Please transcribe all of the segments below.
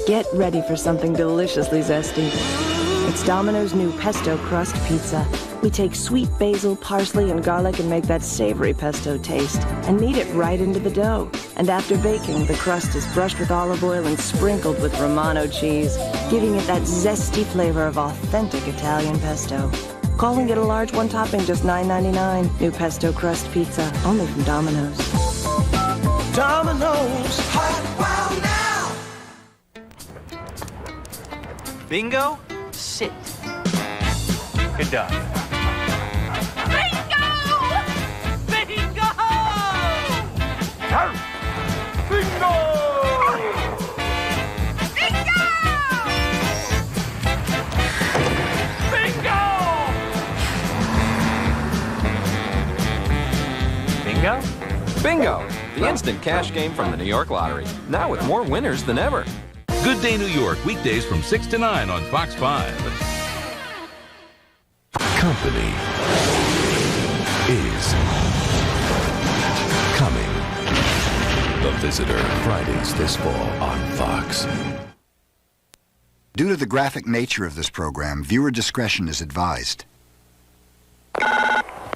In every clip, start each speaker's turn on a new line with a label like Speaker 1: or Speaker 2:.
Speaker 1: Get ready for something deliciously zesty. It's Domino's new pesto crust pizza. We take sweet basil, parsley, and garlic and make that savory pesto taste and knead it right into the dough. And after baking, the crust is brushed with olive oil and sprinkled with Romano cheese, giving it that zesty flavor of authentic Italian pesto. Calling it a large one topping, just $9.99. New pesto crust pizza, only from Domino's.
Speaker 2: Domino's. Hot wow now.
Speaker 3: Bingo, sit. Good done.
Speaker 4: Bingo! Bingo!
Speaker 2: Bingo!
Speaker 3: Bingo?
Speaker 5: Bingo! The instant cash game from the New York Lottery. Now with more winners than ever.
Speaker 6: Good Day New York, weekdays from 6 to 9 on Fox 5. Company is coming. The Visitor, Fridays this fall on Fox.
Speaker 7: Due to the graphic nature of this program, viewer discretion is advised.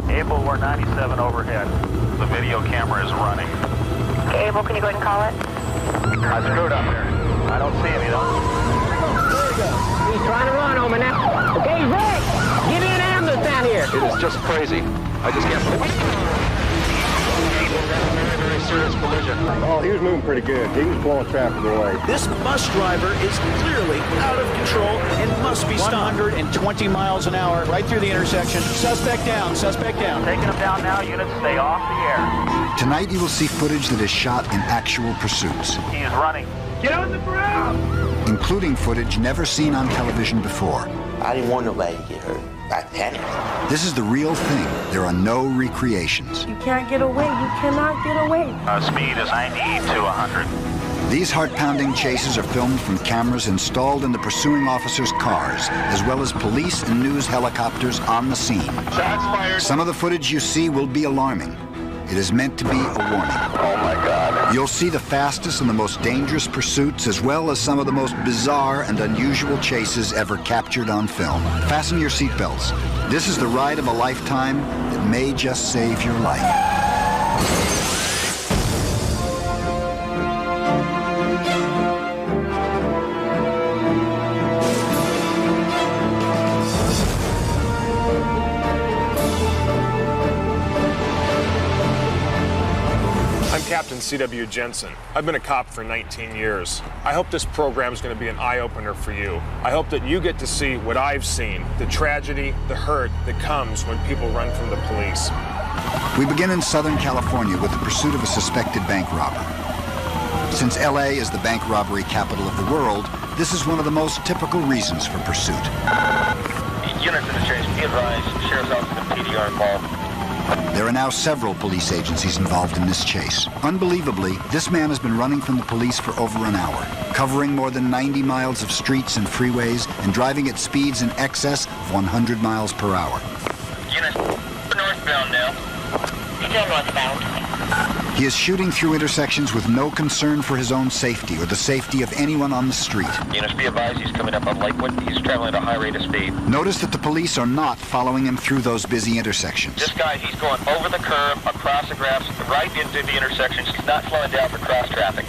Speaker 8: Able, we're 97 overhead. The video camera is running.
Speaker 9: Okay, Able, can you go ahead and call it?
Speaker 8: I screwed up there. I don't see him, you know.
Speaker 10: There you go. He's trying to run on me now. Okay, Rick, get in an ambulance down here.
Speaker 5: It is just crazy. I just can't believe it. Very serious collision.
Speaker 11: Oh, he was moving pretty good. He was blowing traffic away.
Speaker 2: This bus driver is clearly out of control and must be stopped.
Speaker 12: 120 miles an hour right through the intersection. Suspect down, suspect down.
Speaker 8: Taking him down now, units, stay off the air.
Speaker 7: Tonight you will see footage that is shot in actual pursuits.
Speaker 8: He is running.
Speaker 2: Get on the ground!
Speaker 7: Including footage never seen on television before.
Speaker 13: I didn't want nobody to get hurt. I panicked.
Speaker 7: This is the real thing. There are no recreations.
Speaker 1: You can't get away. You cannot get away.
Speaker 8: Speed is 90 to 100.
Speaker 7: These heart-pounding chases are filmed from cameras installed in the pursuing officers' cars, as well as police and news helicopters on the scene.
Speaker 8: Shots fired.
Speaker 7: Some of the footage you see will be alarming. It is meant to be a warning.
Speaker 8: Oh my God.
Speaker 7: You'll see the fastest and the most dangerous pursuits, as well as some of the most bizarre and unusual chases ever captured on film. Fasten your seatbelts. This is the ride of a lifetime that may just save your life.
Speaker 14: Captain C.W. Jensen. I've been a cop for 19 years. I hope this program is going to be an eye-opener for you. I hope that you get to see what I've seen, the tragedy, the hurt that comes when people run from the police.
Speaker 7: We begin in Southern California with the pursuit of a suspected bank robber. Since L.A. is the bank robbery capital of the world, this is one of the most typical reasons for pursuit.
Speaker 8: Units in the chase, be advised, Sheriff's Office and PD are involved.
Speaker 7: There are now several police agencies involved in this chase. Unbelievably, this man has been running from the police for over an hour, covering more than 90 miles of streets and freeways and driving at speeds in excess of 100 miles per hour.
Speaker 8: Units, northbound now.
Speaker 9: Still northbound.
Speaker 7: He is shooting through intersections with no concern for his own safety or the safety of anyone on the street.
Speaker 8: Units, be advised, he's coming up on Lakewood. He's traveling at a high rate of speed.
Speaker 7: Notice that the police are not following him through those busy intersections.
Speaker 8: This guy, he's going over the curb, across the grass, right into the intersections. He's not slowing down for cross traffic.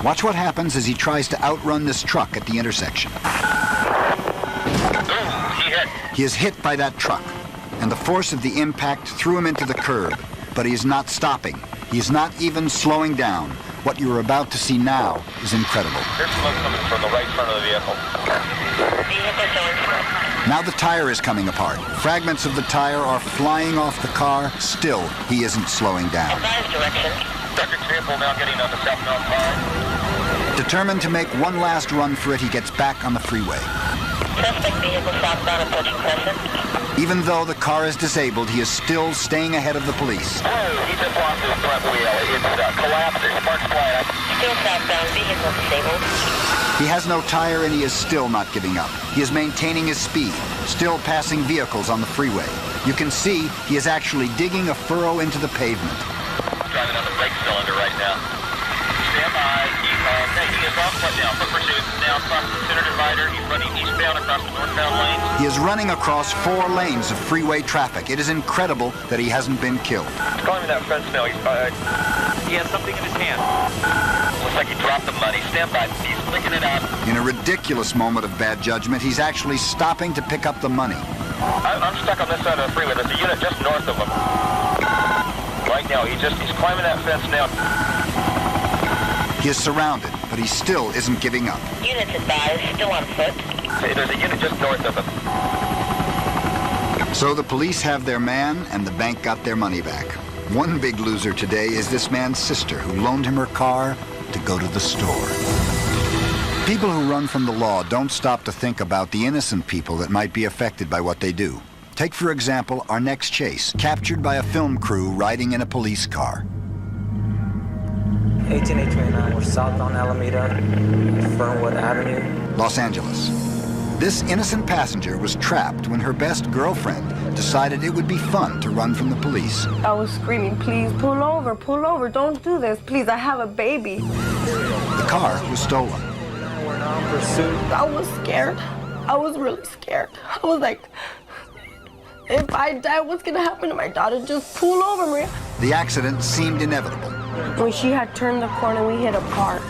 Speaker 7: Watch what happens as he tries to outrun this truck at the intersection.
Speaker 8: Ooh, he hit.
Speaker 7: He is hit by that truck, and the force of the impact threw him into the curb, but he is not stopping. He is not even slowing down. What you are about to see now is incredible.
Speaker 8: There's smoke coming from the right front of the vehicle.
Speaker 7: Now the tire is coming apart. Fragments of the tire are flying off the car. Still, he isn't slowing down.
Speaker 9: Advise direction.
Speaker 8: Record vehicle now getting on the southbound car.
Speaker 7: Determined to make one last run for it, he gets back on the freeway.
Speaker 9: Suspect vehicle southbound approaching Crescent.
Speaker 7: Even though the car is disabled, he is still staying ahead of the police.
Speaker 8: Whoa, he just lost his front wheel. It's collapsed. There's sparks flying up.
Speaker 9: Still southbound, vehicle disabled.
Speaker 7: He has no tire and he is still not giving up. He is maintaining his speed, still passing vehicles on the freeway. You can see he is actually digging a furrow into the pavement.
Speaker 8: Driving on the brake cylinder right now. Stand by. He is off foot now. Foot pursuit. Now across the center divider. He's running eastbound across the northbound lanes.
Speaker 7: He is running across 4 lanes of freeway traffic. It is incredible that he hasn't been killed.
Speaker 8: He's calling me that fence now.
Speaker 3: He has something in his hand.
Speaker 8: Looks like he dropped the money. Stand by. He's flicking it out.
Speaker 7: In a ridiculous moment of bad judgment, he's actually stopping to pick up the money.
Speaker 8: I'm stuck on this side of the freeway. There's a unit just north of him. Right now, he's climbing that fence now.
Speaker 7: He is surrounded, but he still isn't giving up.
Speaker 9: Units advised, still on foot.
Speaker 8: Hey, there's a unit just north of him.
Speaker 7: So the police have their man, and the bank got their money back. One big loser today is this man's sister, who loaned him her car to go to the store. People who run from the law don't stop to think about the innocent people that might be affected by what they do. Take, for example, our next chase, captured by a film crew riding in a police car.
Speaker 15: 18829, we're southbound Alameda, Fernwood Avenue.
Speaker 7: Los Angeles. This innocent passenger was trapped when her best girlfriend decided it would be fun to run from the police.
Speaker 16: I was screaming, please, pull over, don't do this, please, I have a baby.
Speaker 7: The car was stolen.
Speaker 15: We're now in pursuit.
Speaker 16: I was scared. I was really scared. I was like, if I die, what's gonna happen to my daughter? Just pull over, Maria.
Speaker 7: The accident seemed inevitable.
Speaker 16: When she had turned the corner, we hit a car.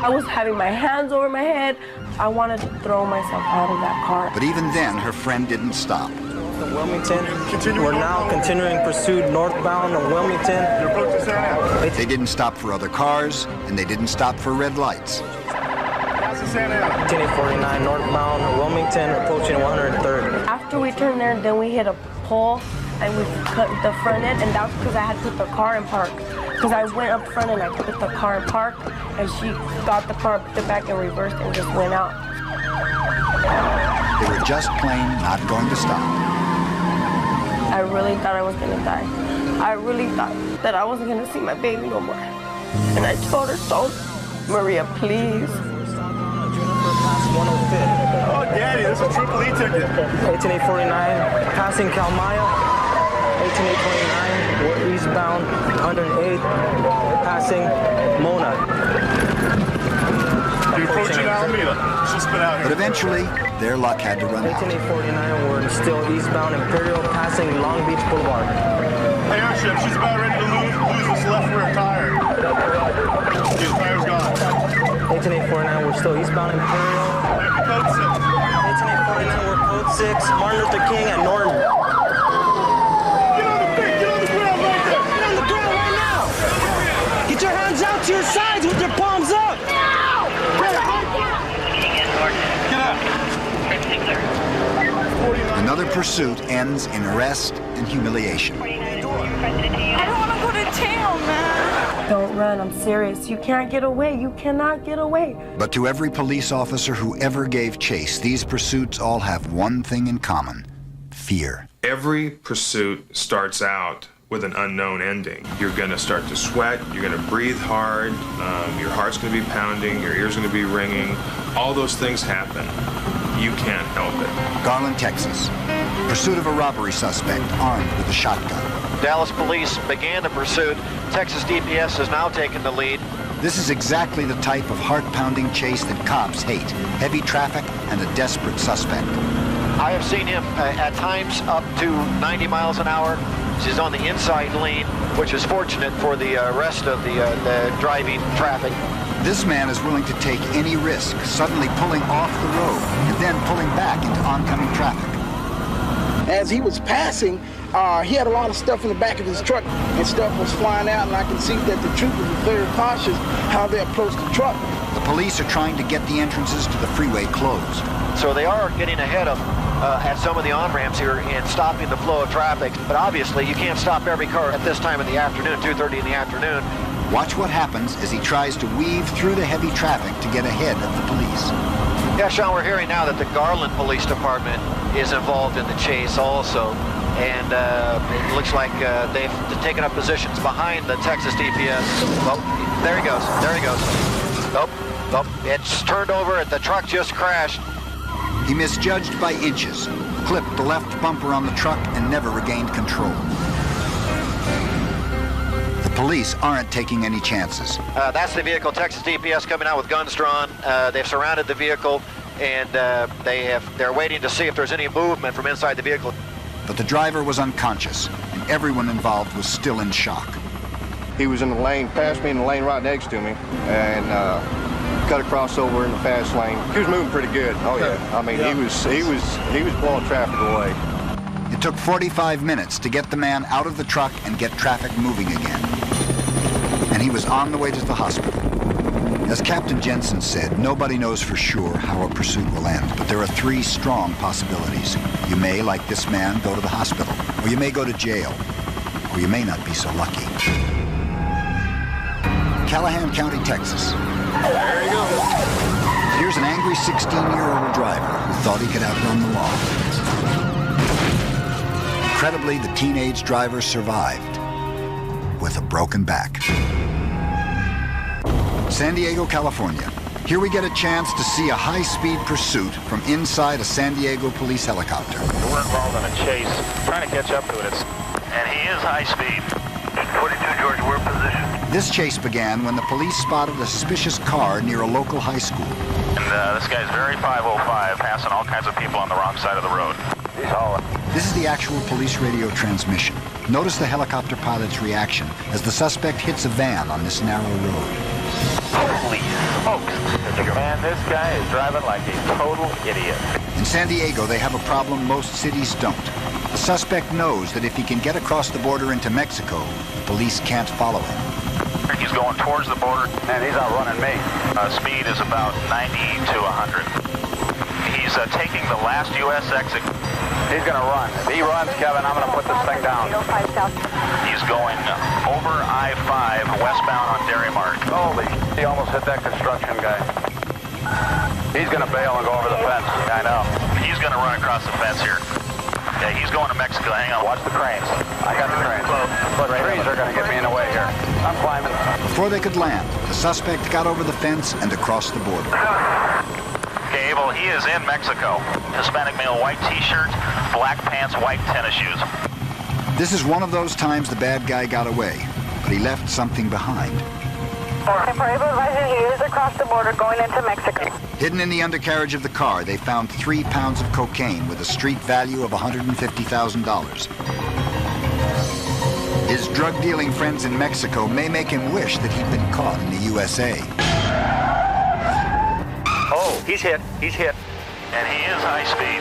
Speaker 16: I was having my hands over my head. I wanted to throw myself out of that car.
Speaker 7: But even then, her friend didn't stop.
Speaker 15: Wilmington. We're now continuing pursuit northbound of Wilmington.
Speaker 7: They didn't stop for other cars, and they didn't stop for red lights.
Speaker 15: 18849 northbound Wilmington, approaching 103rd.
Speaker 16: After we turned there, then we hit a pole, and we cut the front end, and that's because I had put the car in park. Because I went up front and I put the car in park, and she got the car, put it back in reverse, and just went out.
Speaker 7: They were just plain not going to stop.
Speaker 16: I really thought I was gonna die. I really thought that I wasn't gonna see my baby no more. And I told her so, Maria, please.
Speaker 14: Oh, Daddy, this is a triple E ticket.
Speaker 15: 18849, passing Kalmaya. 18829, we're eastbound 108, passing Mona.
Speaker 14: You're approaching Alameda. It's just been out here.
Speaker 7: But eventually, their luck had to run out.
Speaker 15: 18849, we're still eastbound Imperial, passing Long Beach Boulevard.
Speaker 14: Hey, Airship, she's about ready to lose this left rear tire. His tire's gone.
Speaker 15: 18849, we're still eastbound Imperial.
Speaker 14: Code 6.
Speaker 15: 18849, we're code 6, Martin Luther King and Norton.
Speaker 14: Get on the ground right there.
Speaker 15: Get on the ground right now. Get your hands out to your sides with your palms up.
Speaker 7: Another pursuit ends in arrest and humiliation.
Speaker 16: I don't want to go to town, man. Don't run, I'm serious. You can't get away. You cannot get away.
Speaker 7: But to every police officer who ever gave chase, these pursuits all have one thing in common: fear.
Speaker 17: Every pursuit starts out with an unknown ending. You're going to start to sweat, you're going to breathe hard, your heart's going to be pounding, your ears going to be ringing. All those things happen. You can't help it.
Speaker 7: Garland, Texas. Pursuit of a robbery suspect armed with a shotgun.
Speaker 18: Dallas police began the pursuit. Texas DPS has now taken the lead.
Speaker 7: This is exactly the type of heart-pounding chase that cops hate. Heavy traffic and a desperate suspect.
Speaker 18: I have seen him at times up to 90 miles an hour. He's on the inside lane, which is fortunate for the rest of the driving traffic.
Speaker 7: This man is willing to take any risk, suddenly pulling off the road and then pulling back into oncoming traffic.
Speaker 19: As he was passing, he had a lot of stuff in the back of his truck, and stuff was flying out, and I can see that the troopers were very cautious how they approached the truck.
Speaker 7: The police are trying to get the entrances to the freeway closed.
Speaker 18: So they are getting ahead of at some of the on-ramps here and stopping the flow of traffic. But obviously, you can't stop every car at this time in the afternoon, 2:30 in the afternoon.
Speaker 7: Watch what happens as he tries to weave through the heavy traffic to get ahead of the police.
Speaker 18: Yeah, Sean, we're hearing now that the Garland Police Department is involved in the chase also. And it looks like they've taken up positions behind the Texas DPS. Oh, there he goes. There he goes. Oh, it's turned over and the truck just crashed.
Speaker 7: He misjudged by inches, clipped the left bumper on the truck, and never regained control. The police aren't taking any chances.
Speaker 18: That's the vehicle. Texas DPS coming out with guns drawn. They've surrounded the vehicle, and they're waiting to see if there's any movement from inside the vehicle.
Speaker 7: But the driver was unconscious, and everyone involved was still in shock.
Speaker 11: He was in the lane, passed me in the lane right next to me, and cut across over in the fast lane. He was moving pretty good. Oh yeah. I mean, he was blowing traffic away.
Speaker 7: It took 45 minutes to get the man out of the truck and get traffic moving again. And he was on the way to the hospital. As Captain Jensen said, nobody knows for sure how a pursuit will end, but there are 3 strong possibilities. You may, like this man, go to the hospital, or you may go to jail, or you may not be so lucky. Callahan County, Texas.
Speaker 14: There you go.
Speaker 7: Here's an angry 16-year-old driver who thought he could outrun the law. Incredibly, the teenage driver survived with a broken back. San Diego, California. Here we get a chance to see a high-speed pursuit from inside a San Diego police helicopter.
Speaker 8: We're involved in a chase, trying to catch up to it. And he is high speed. 22, George, we're in position.
Speaker 7: This chase began when the police spotted a suspicious car near a local high school.
Speaker 8: And this guy's very 505, passing all kinds of people on the wrong side of the road. He's hauling.
Speaker 7: This is the actual police radio transmission. Notice the helicopter pilot's reaction as the suspect hits a van on this narrow road.
Speaker 8: Holy smokes. Man, this guy is driving like a total idiot.
Speaker 7: In San Diego, they have a problem most cities don't. The suspect knows that if he can get across the border into Mexico, the police can't follow him.
Speaker 8: He's going towards the border. Man, he's outrunning me. Speed is about 90 to 100. He's taking the last U.S. exit. He's going to run. If he runs, Kevin, I'm going to put this thing down. He's going over I-5 westbound on Dairy Mart. Holy, he almost hit that construction guy. He's going to bail and go over the fence. I know. He's going to run across the fence here. Yeah, he's going to Mexico. Hang on, watch the cranes. I got the cranes. But the trees are going to get me in the way here. I'm climbing.
Speaker 7: Before they could land, the suspect got over the fence and across the border.
Speaker 8: Okay, Abel, he is in Mexico. Hispanic male, white t-shirt, black pants, white tennis shoes.
Speaker 7: This is one of those times the bad guy got away, but he left something behind.
Speaker 9: He is across the border going into Mexico.
Speaker 7: Hidden in the undercarriage of the car, they found 3 pounds of cocaine with a street value of $150,000. His drug-dealing friends in Mexico may make him wish that he'd been caught in the USA.
Speaker 8: Oh, he's hit. He's hit. And he is high speed.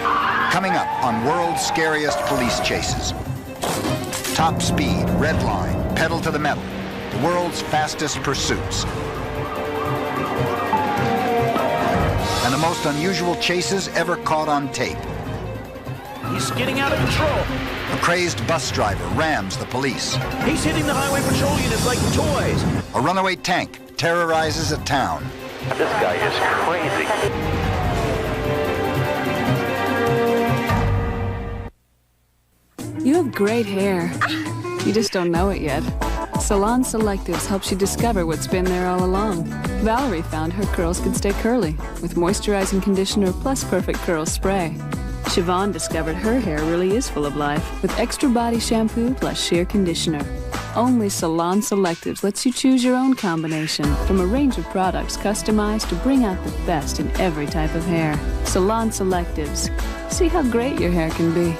Speaker 7: Coming up on World's Scariest Police Chases. Top speed, red line, pedal to the metal. The world's fastest pursuits. And the most unusual chases ever caught on tape.
Speaker 2: He's getting out of control.
Speaker 7: A crazed bus driver rams the police.
Speaker 2: He's hitting the highway patrol units like toys.
Speaker 7: A runaway tank terrorizes a town.
Speaker 8: This guy is crazy.
Speaker 20: You have great hair. You just don't know it yet. Salon Selectives helps you discover what's been there all along. Valerie found her curls could stay curly with moisturizing conditioner plus perfect curl spray. Siobhan discovered her hair really is full of life with extra body shampoo plus sheer conditioner. Only Salon Selectives lets you choose your own combination from a range of products customized to bring out the best in every type of hair. Salon Selectives. See how great your hair can be.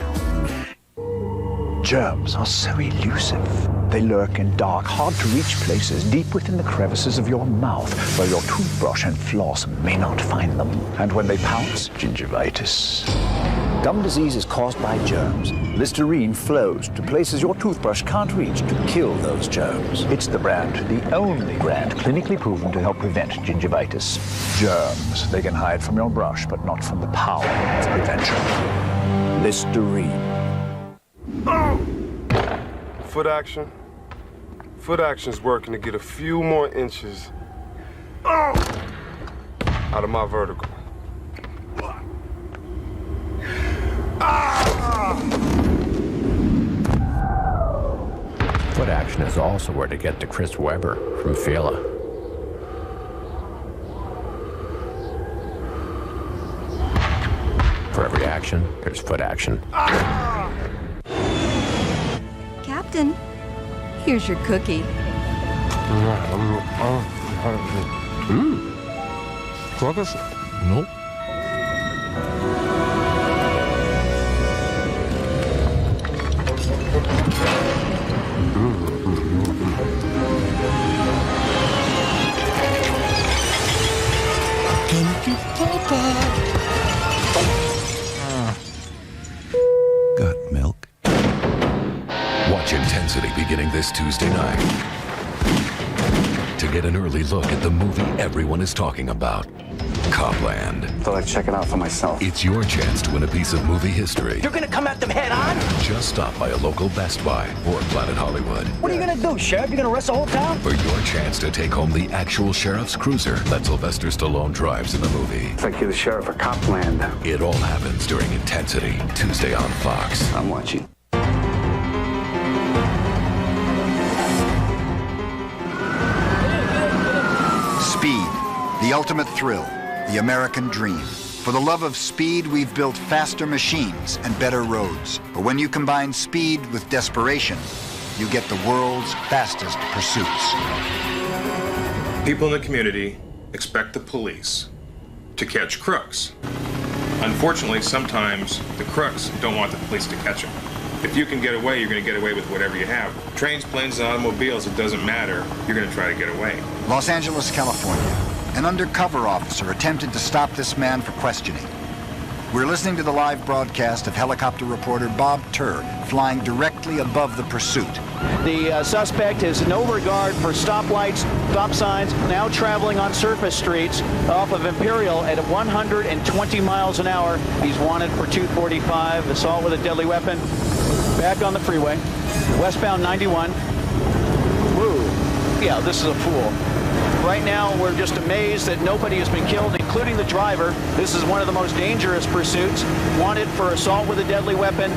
Speaker 21: Germs are so elusive. They lurk in dark, hard-to-reach places deep within the crevices of your mouth, where your toothbrush and floss may not find them. And when they pounce, gingivitis. Gum disease is caused by germs. Listerine flows to places your toothbrush can't reach to kill those germs. It's the only brand clinically proven to help prevent gingivitis. Germs, they can hide from your brush, but not from the power of prevention. Listerine.
Speaker 14: Foot action. Foot action's working to get a few more inches out of my vertical.
Speaker 6: Foot action is also where to get to Chris Webber from Fela. For every action, there's foot action.
Speaker 22: Captain, here's your cookie.
Speaker 4: Crackers? Nope.
Speaker 6: Got milk? Watch Intensity beginning this Tuesday night. To get an early look at the movie everyone is talking about, Copland.
Speaker 22: Thought I'd check it out for myself.
Speaker 6: It's your chance to win a piece of movie history.
Speaker 15: You're gonna come at them head on?
Speaker 6: Just stop by a local Best Buy or Planet Hollywood.
Speaker 15: What are you gonna do, Sheriff? You gonna arrest the whole town?
Speaker 6: For your chance to take home the actual sheriff's cruiser that Sylvester Stallone drives in the movie.
Speaker 22: It's like you're the sheriff of Copland.
Speaker 6: It all happens during Intensity, Tuesday on Fox.
Speaker 22: I'm watching.
Speaker 7: Speed, the ultimate thrill, the American dream. For the love of speed, we've built faster machines and better roads. But when you combine speed with desperation, you get the world's fastest pursuits.
Speaker 17: People in the community expect the police to catch crooks. Unfortunately, sometimes the crooks don't want the police to catch them. If you can get away, you're going to get away with whatever you have. Trains, planes, and automobiles, it doesn't matter. You're going to try to get away.
Speaker 7: Los Angeles, California. An undercover officer attempted to stop this man for questioning. We're listening to the live broadcast of helicopter reporter Bob Turr flying directly above the pursuit.
Speaker 12: The suspect has no regard for stoplights, stop signs, now traveling on surface streets off of Imperial at 120 miles an hour. He's wanted for 245, assault with a deadly weapon. Back on the freeway, westbound 91. Woo, yeah, this is a fool. Right now, we're just amazed that nobody has been killed, including the driver. This is one of the most dangerous pursuits. Wanted for assault with a deadly weapon,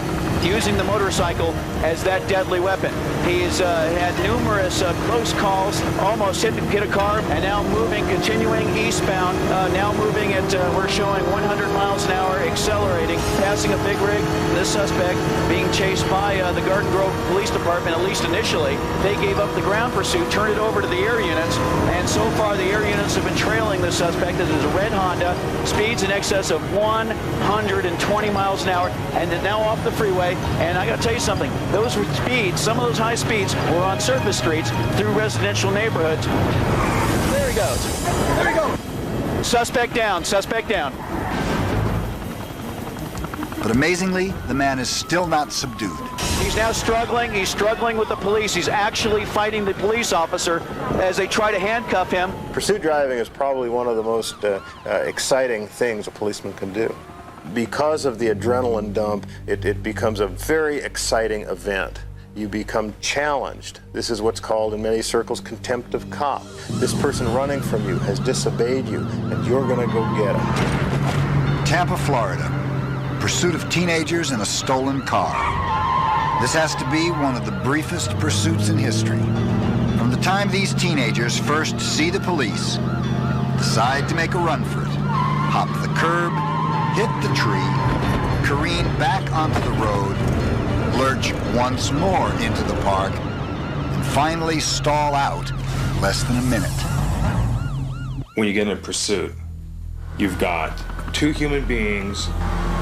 Speaker 12: using the motorcycle as that deadly weapon. He's had numerous close calls, almost hit a car, and now moving, continuing eastbound, now moving at, we're showing 100 miles an hour, accelerating, passing a big rig. This suspect being chased by the Garden Grove Police Department, at least initially. They gave up the ground pursuit, turned it over to the air units, and so far the air units have been trailing the suspect. This is a red Honda, speeds in excess of 120 miles an hour, and is now off the freeway. And I got to tell you something, those were speeds, some of those high speeds were on surface streets through residential neighborhoods. There he goes. There he goes. Suspect down, suspect down.
Speaker 7: But amazingly, the man is still not subdued.
Speaker 12: He's now struggling. He's struggling with the police. He's actually fighting the police officer as they try to handcuff him.
Speaker 11: Pursuit driving is probably one of the most exciting things a policeman can do. Because of the adrenaline dump, it becomes a very exciting event. You become challenged. This is what's called in many circles contempt of cop. This person running from you has disobeyed you, and you're going to go get him.
Speaker 7: Tampa, Florida. Pursuit of teenagers in a stolen car. This has to be one of the briefest pursuits in history. From the time these teenagers first see the police, decide to make a run for it, hop the curb, hit the tree, careen back onto the road, lurch once more into the park, and finally stall out in less than a minute.
Speaker 17: When you get in a pursuit, you've got two human beings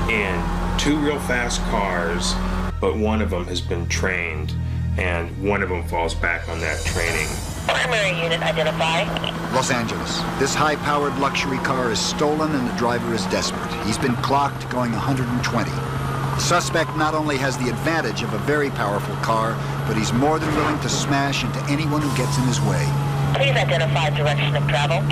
Speaker 17: in two real fast cars, but one of them has been trained, and one of them falls back on that training.
Speaker 9: Primary unit identify.
Speaker 7: Los Angeles. This high-powered luxury car is stolen and the driver is desperate. He's been clocked going 120. The suspect not only has the advantage of a very powerful car, but he's more than willing to smash into anyone who gets in his way.
Speaker 9: Please identify direction of travel.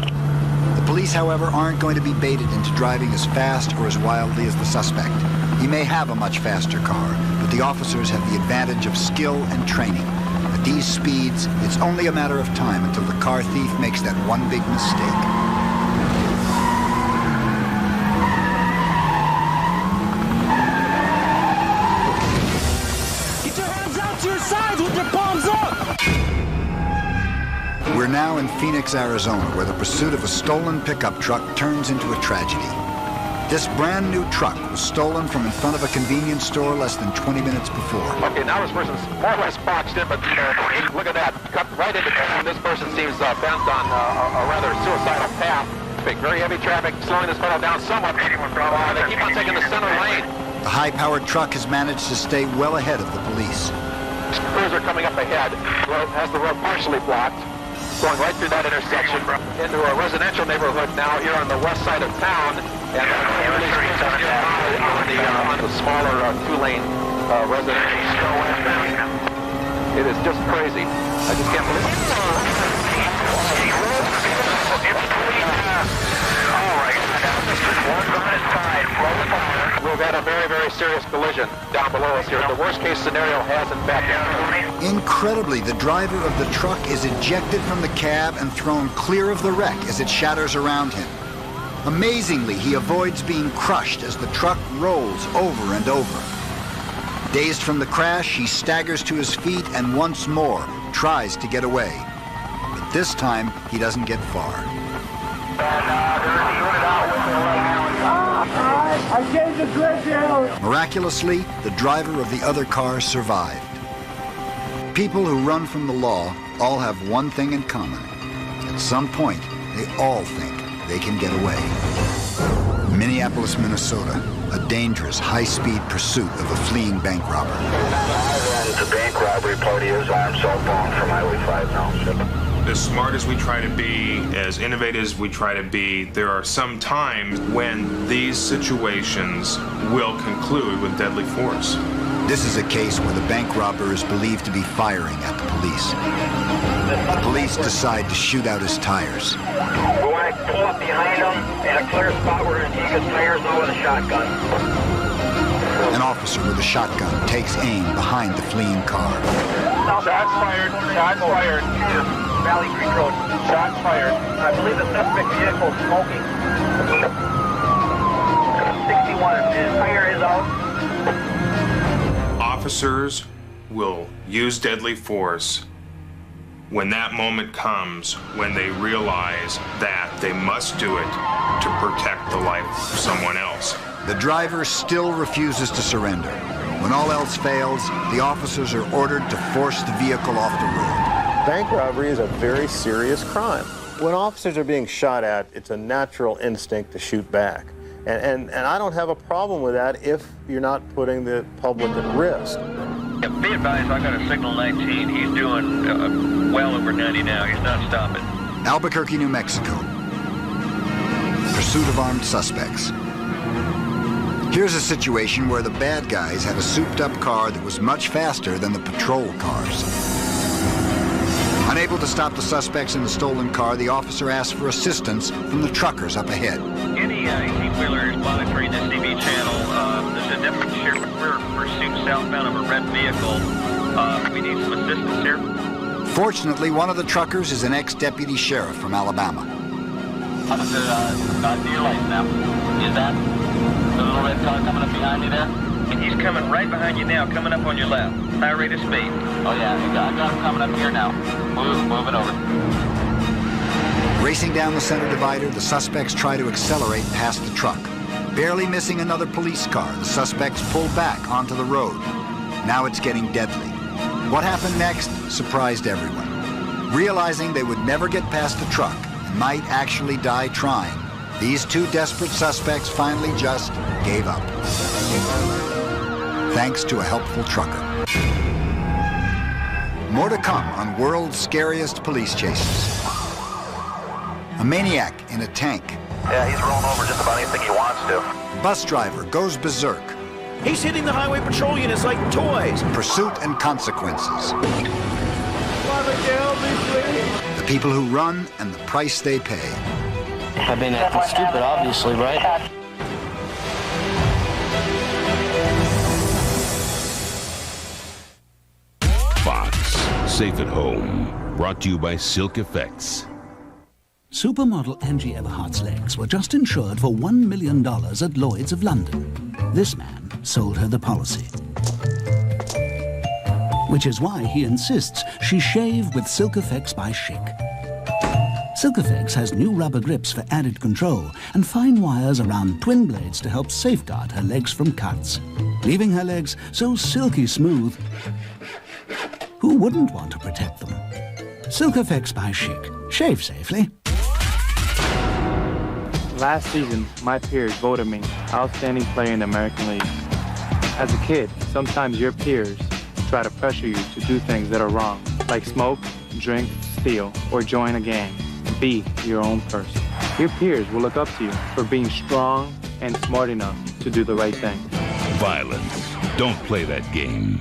Speaker 7: The police, however, aren't going to be baited into driving as fast or as wildly as the suspect. He may have a much faster car, but the officers have the advantage of skill and training. At these speeds, it's only a matter of time until the car thief makes that one big mistake.
Speaker 15: Get your hands out to your sides with your palms up!
Speaker 7: We're now in Phoenix, Arizona, where the pursuit of a stolen pickup truck turns into a tragedy. This brand new truck was stolen from in front of a convenience store less than 20 minutes before.
Speaker 8: Okay, now this person's more or less boxed in, but look at that. Cut right into this person seems bent on a rather suicidal path. Very heavy traffic, slowing this fellow down somewhat. They keep on taking the center lane.
Speaker 7: The high-powered truck has managed to stay well ahead of the police.
Speaker 8: Cruiser coming up ahead has the road partially blocked, going right through that intersection into a residential neighborhood now here on the west side of town, and on the smaller two-lane residential. It is just crazy. I just can't believe it. We've had a very, very serious collision down below us here. The worst case scenario has in fact happened.
Speaker 7: Incredibly, the driver of the truck is ejected from the cab and thrown clear of the wreck as it shatters around him. Amazingly, he avoids being crushed as the truck rolls over and over. Dazed from the crash, he staggers to his feet and once more tries to get away. But this time, he doesn't get far.
Speaker 15: I changed the direction.
Speaker 7: Miraculously, the driver of the other car survived. People who run from the law all have one thing in common. At some point, they all think they can get away. Minneapolis, Minnesota, a dangerous, high-speed pursuit of a fleeing bank robber.
Speaker 8: The bank robbery party is armed southbound from Highway 5 now.
Speaker 17: As smart as we try to be, as innovative as we try to be, there are some times when these situations will conclude with deadly force.
Speaker 7: This is a case where the bank robber is believed to be firing at the police. The police decide to shoot out his tires.
Speaker 8: We want to pull up behind him in a clear spot where he can take his tires out with a shotgun.
Speaker 7: An officer with a shotgun takes aim behind the fleeing car.
Speaker 8: Shots fired. Shots fired. Valley Creek Road. Shots fired. I believe the suspect vehicle is smoking. 61. His tire is out.
Speaker 17: Officers will use deadly force when that moment comes, when they realize that they must do it to protect the life of someone else.
Speaker 7: The driver still refuses to surrender. When all else fails, the officers are ordered to force the vehicle off the road.
Speaker 11: Bank robbery is a very serious crime. When officers are being shot at, it's a natural instinct to shoot back. And I don't have a problem with that if you're not putting the public at risk.
Speaker 3: Yeah, be advised, I got a signal 19. He's doing well over 90 now. He's not stopping.
Speaker 7: Albuquerque, New Mexico. Pursuit of armed suspects. Here's a situation where the bad guys had a souped-up car that was much faster than the patrol cars. Unable to stop the suspects in the stolen car, the officer asked for assistance from the truckers up ahead.
Speaker 3: Any 18-wheelers monitoring this TV channel, there's a deputy sheriff pursuit southbound of a red vehicle. We need some assistance here.
Speaker 7: Fortunately, one of the truckers is an ex-deputy sheriff from Alabama.
Speaker 3: Officer, to your lights now. Is that the little red car coming up behind you there? And he's coming right behind you now, coming up on your left. High rate of speed. Oh yeah, I got him coming up here now. Moving over.
Speaker 7: Racing down the center divider, the suspects try to accelerate past the truck. Barely missing another police car, the suspects pull back onto the road. Now it's getting deadly. What happened next surprised everyone. Realizing they would never get past the truck and might actually die trying, these two desperate suspects finally just gave up. Thanks to a helpful trucker. More to come on World's Scariest Police Chases. A maniac in a tank.
Speaker 8: Yeah, he's rolling over just about anything he wants to.
Speaker 7: Bus driver goes berserk.
Speaker 2: He's hitting the highway patrol units like toys.
Speaker 7: Pursuit and consequences. The people who run and the price they pay.
Speaker 5: I've been acting stupid, obviously, right?
Speaker 6: Fox, Safe at Home. Brought to you by Silk Effects.
Speaker 10: Supermodel Angie Everhart's legs were just insured for $1 million at Lloyd's of London. This man sold her the policy. Which is why he insists she shave with Silk Effects by Schick. Silkifex has new rubber grips for added control and fine wires around twin blades to help safeguard her legs from cuts, leaving her legs so silky smooth. Who wouldn't want to protect them? Silkifex by Chic. Shave safely.
Speaker 1: Last season, my peers voted me outstanding player in the American League. As a kid, sometimes your peers try to pressure you to do things that are wrong, like smoke, drink, steal, or join a gang. Be your own person. Your peers will look up to you for being strong and smart enough to do the right thing.
Speaker 6: Violence. Don't play that game.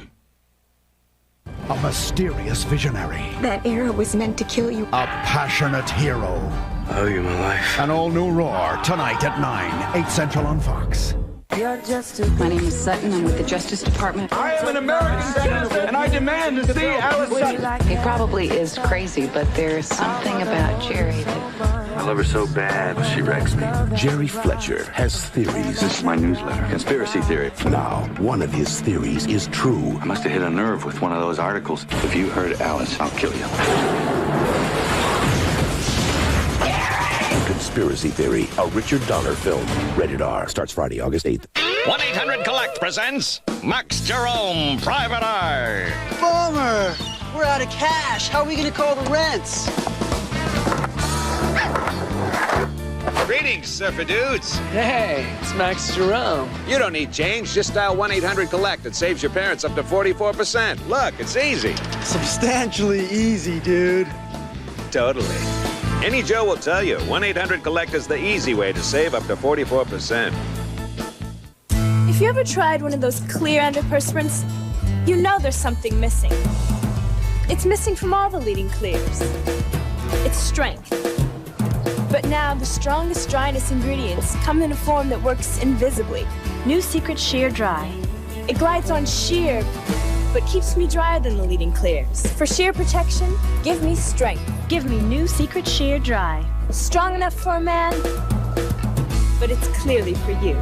Speaker 21: A mysterious visionary.
Speaker 13: That arrow was meant to kill you.
Speaker 21: A passionate hero.
Speaker 23: I owe you my life.
Speaker 21: An all-new Roar, tonight at 9, 8 Central on Fox.
Speaker 20: My name is Sutton. I'm with the Justice Department.
Speaker 15: I am an American citizen, and I demand to see Alice Sutton.
Speaker 20: He probably is crazy, but there's something about Jerry that...
Speaker 23: I love her so bad, she wrecks me.
Speaker 6: Jerry Fletcher has theories.
Speaker 23: This is my newsletter. Conspiracy theory.
Speaker 6: Now, one of his theories is true.
Speaker 23: I must have hit a nerve with one of those articles. If you hurt Alice, I'll kill you.
Speaker 6: Conspiracy Theory, a Richard Donner film. Rated R. Starts Friday, August 8th.
Speaker 24: 1-800-COLLECT presents Max Jerome, Private Eye.
Speaker 15: Bummer. We're out of cash. How are we going to call the rents?
Speaker 25: Greetings, surfer dudes.
Speaker 15: Hey, it's Max Jerome.
Speaker 25: You don't need change. Just dial 1-800-COLLECT. It saves your parents up to 44%. Look, it's easy.
Speaker 15: Substantially easy, dude.
Speaker 25: Totally. Any Joe will tell you, 1-800-COLLECT is the easy way to save up to 44%.
Speaker 26: If you ever tried one of those clear antiperspirants, you know there's something missing. It's missing from all the leading clears. It's strength. But now the strongest dryness ingredients come in a form that works invisibly. New Secret Sheer Dry. It glides on sheer, but keeps me drier than the leading clears. For sheer protection, give me strength. Give me New Secret Sheer Dry. Strong enough for a man, but it's clearly for you.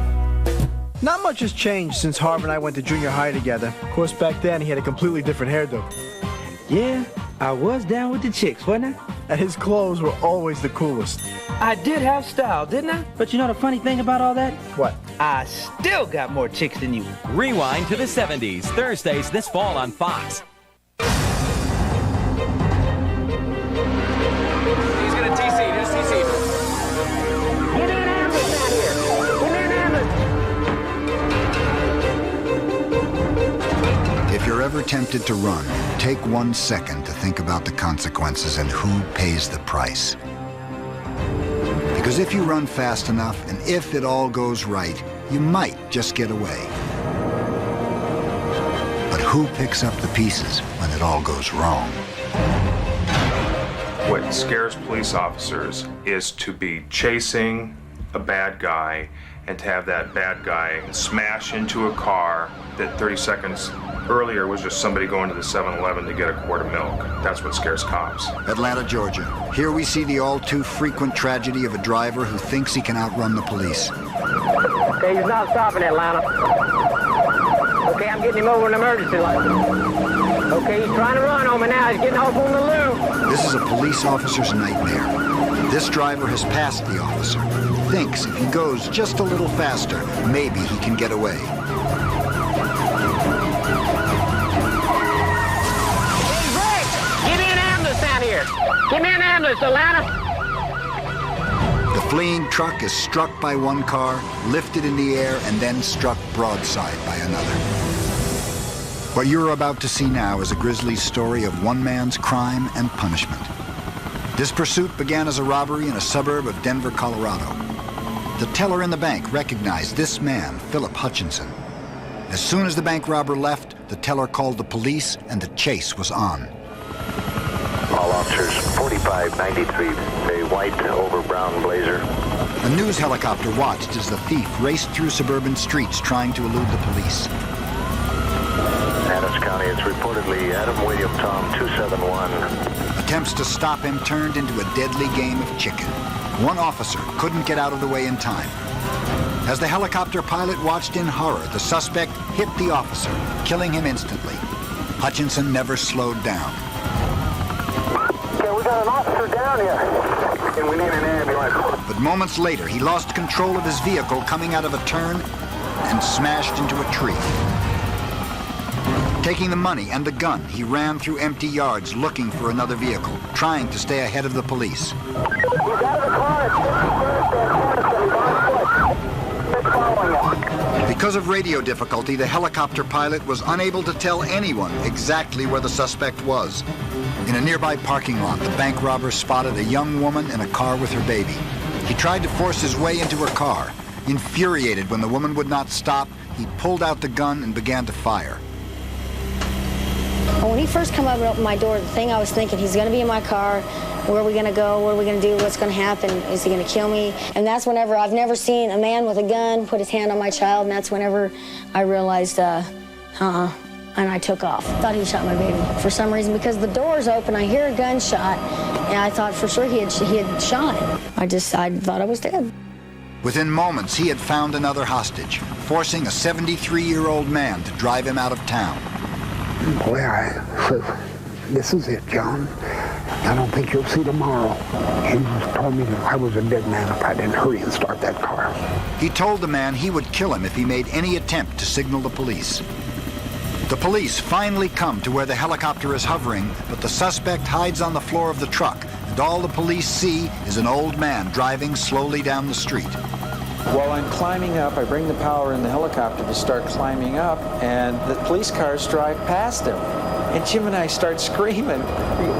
Speaker 27: Not much has changed since Harv and I went to junior high together. Of course, back then he had a completely different hairdo.
Speaker 15: Yeah, I was down with the chicks, wasn't I?
Speaker 27: And his clothes were always the coolest.
Speaker 15: I did have style, didn't I? But you know the funny thing about all that?
Speaker 27: What?
Speaker 15: I still got more chicks than you.
Speaker 28: Rewind to the 70s, Thursdays this fall on Fox.
Speaker 25: He's gonna TC, just TC.
Speaker 15: Get an ambulance out here. Get an ambulance.
Speaker 7: If you're ever tempted to run, take 1 second to think about the consequences and who pays the price. Because if you run fast enough, and if it all goes right, you might just get away. But who picks up the pieces when it all goes wrong?
Speaker 17: What scares police officers is to be chasing a bad guy and to have that bad guy smash into a car that 30 seconds earlier was just somebody going to the 7-Eleven to get a quart of milk. That's what scares cops.
Speaker 7: Atlanta, Georgia. Here we see the all-too-frequent tragedy of a driver who thinks he can outrun the police.
Speaker 15: Okay, he's not stopping, Atlanta. Okay, I'm getting him over an emergency light. Okay, he's trying to run on me now. He's getting off on the loop.
Speaker 7: This is a police officer's nightmare. This driver has passed the officer. Thinks if he goes just a little faster, maybe he can get away.
Speaker 15: Give me an ambulance, Atlanta!
Speaker 7: The fleeing truck is struck by one car, lifted in the air, and then struck broadside by another. What you're about to see now is a grisly story of one man's crime and punishment. This pursuit began as a robbery in a suburb of Denver, Colorado. The teller in the bank recognized this man, Philip Hutchinson. As soon as the bank robber left, the teller called the police, and the chase was on.
Speaker 8: All officers, 4593, a white over brown blazer.
Speaker 7: A news helicopter watched as the thief raced through suburban streets trying to elude the police.
Speaker 8: Adams County, it's reportedly Adam William Tom 271.
Speaker 7: Attempts to stop him turned into a deadly game of chicken. One officer couldn't get out of the way in time. As the helicopter pilot watched in horror, the suspect hit the officer, killing him instantly. Hutchinson never slowed down.
Speaker 15: Yeah, we got an officer down here. And we need an ambulance.
Speaker 7: But moments later, he lost control of his vehicle coming out of a turn and smashed into a tree. Taking the money and the gun, he ran through empty yards looking for another vehicle, trying to stay ahead of the police.
Speaker 15: He's out of the car. It's following us.
Speaker 7: Because of radio difficulty, the helicopter pilot was unable to tell anyone exactly where the suspect was. In a nearby parking lot, the bank robber spotted a young woman in a car with her baby. He tried to force his way into her car. Infuriated when the woman would not stop, he pulled out the gun and began to fire.
Speaker 4: When he first come up and opened my door, the thing I was thinking, he's going to be in my car. Where are we going to go? What are we going to do? What's going to happen? Is he going to kill me? And that's whenever I've never seen a man with a gun put his hand on my child, and that's whenever I realized, and I took off. Thought he shot my baby for some reason because the door's open. I hear a gunshot, and I thought for sure he had shot him. I thought I was dead.
Speaker 7: Within moments, he had found another hostage, forcing a 73-year-old man to drive him out of town.
Speaker 9: Boy, I said, this is it, John. I don't think you'll see tomorrow. He told me that I was a dead man if I didn't hurry and start that car.
Speaker 7: He told the man he would kill him if he made any attempt to signal the police. The police finally come to where the helicopter is hovering, but the suspect hides on the floor of the truck, and all the police see is an old man driving slowly down the street.
Speaker 12: While I'm climbing up, I bring the power in the helicopter to start climbing up, and the police cars drive past him. And Jim and I start screaming,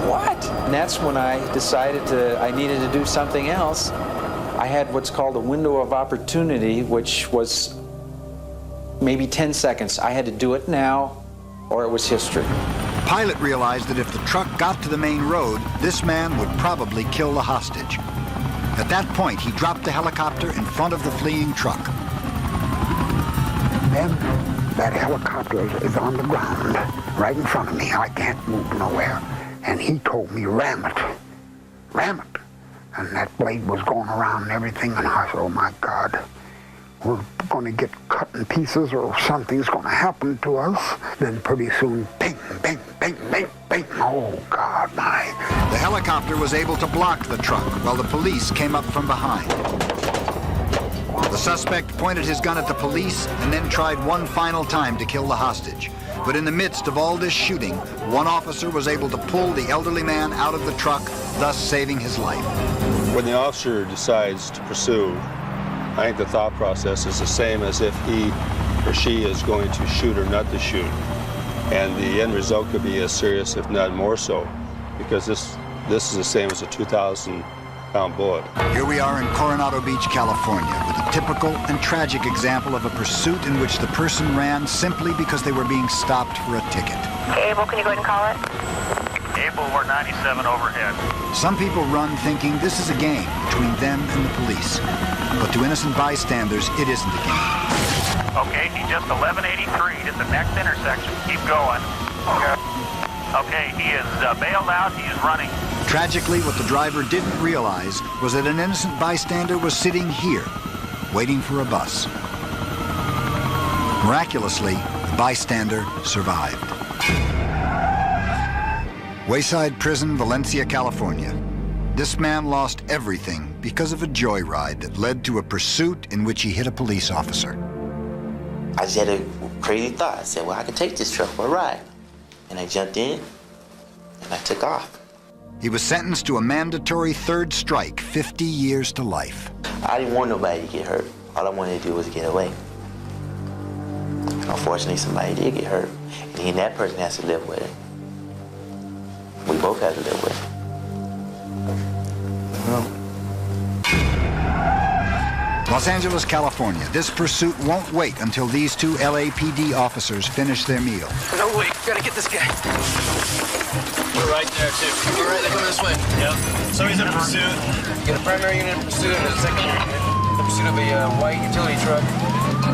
Speaker 12: what? And that's when I decided I needed to do something else. I had what's called a window of opportunity, which was maybe 10 seconds. I had to do it now, or it was history.
Speaker 7: The pilot realized that if the truck got to the main road, this man would probably kill the hostage. At that point, he dropped the helicopter in front of the fleeing truck.
Speaker 9: Then that helicopter is on the ground right in front of me. I can't move nowhere. And he told me, ram it. Ram it. And that blade was going around and everything. And I said, oh, my God. We're going to get cut in pieces or something's going to happen to us. Then pretty soon, bang, bang, bang, bang, bang. Oh, God, my.
Speaker 7: The helicopter was able to block the truck while the police came up from behind. The suspect pointed his gun at the police and then tried one final time to kill the hostage. But in the midst of all this shooting, one officer was able to pull the elderly man out of the truck, thus saving his life.
Speaker 14: When the officer decides to pursue, I think the thought process is the same as if he or she is going to shoot or not to shoot. And the end result could be as serious, if not more so, because this is the same as a 2,000-pound bullet.
Speaker 7: Here we are in Coronado Beach, California, with a typical and tragic example of a pursuit in which the person ran simply because they were being stopped for a ticket.
Speaker 16: Okay, Abel, can you go ahead and call it?
Speaker 8: Abel, we're 97 overhead.
Speaker 7: Some people run thinking this is a game between them and the police. But to innocent bystanders, it isn't a game.
Speaker 8: Okay, he's just 1183 at the next intersection. Keep going. Okay, he is bailed out. He is running.
Speaker 7: Tragically, what the driver didn't realize was that an innocent bystander was sitting here, waiting for a bus. Miraculously, the bystander survived. Wayside Prison, Valencia, California. This man lost everything because of a joyride that led to a pursuit in which he hit a police officer.
Speaker 5: I just had a crazy thought. I said, well, I can take this truck for a ride. And I jumped in, and I took off.
Speaker 7: He was sentenced to a mandatory third strike, 50 years to life.
Speaker 5: I didn't want nobody to get hurt. All I wanted to do was get away. And unfortunately, somebody did get hurt. And then that person has to live with it. We both have to live with it.
Speaker 7: Los Angeles, California. This pursuit won't wait until these two LAPD officers finish their meal.
Speaker 18: No, wait. Gotta get this guy. We're right there, too. We're right, they're coming this way. Yep. So he's in pursuit. You got a primary unit in pursuit and a secondary unit in pursuit of a white utility truck.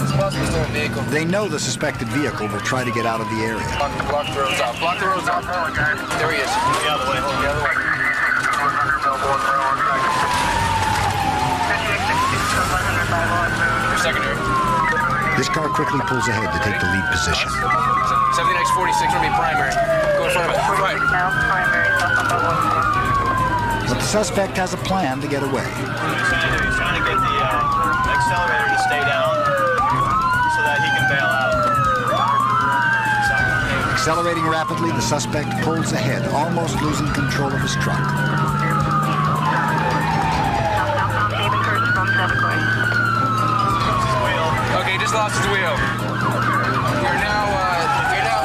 Speaker 18: It's possible it's stolen vehicle.
Speaker 7: They know the suspected vehicle will try to get out of the area.
Speaker 18: Block the roads off. Block the roads off. There he is. Get out of the way. Get out of the way. Secondary.
Speaker 7: This car quickly pulls ahead to take the lead position.
Speaker 18: 7946 will be primary. Go in front of it. Right.
Speaker 16: Now primary.
Speaker 7: but the suspect has a plan to get away.
Speaker 18: He's trying to get the accelerator to stay down so that he can bail out.
Speaker 7: Accelerating rapidly, the suspect pulls ahead, almost losing control of his truck.
Speaker 18: Okay, just lost his wheel. You're now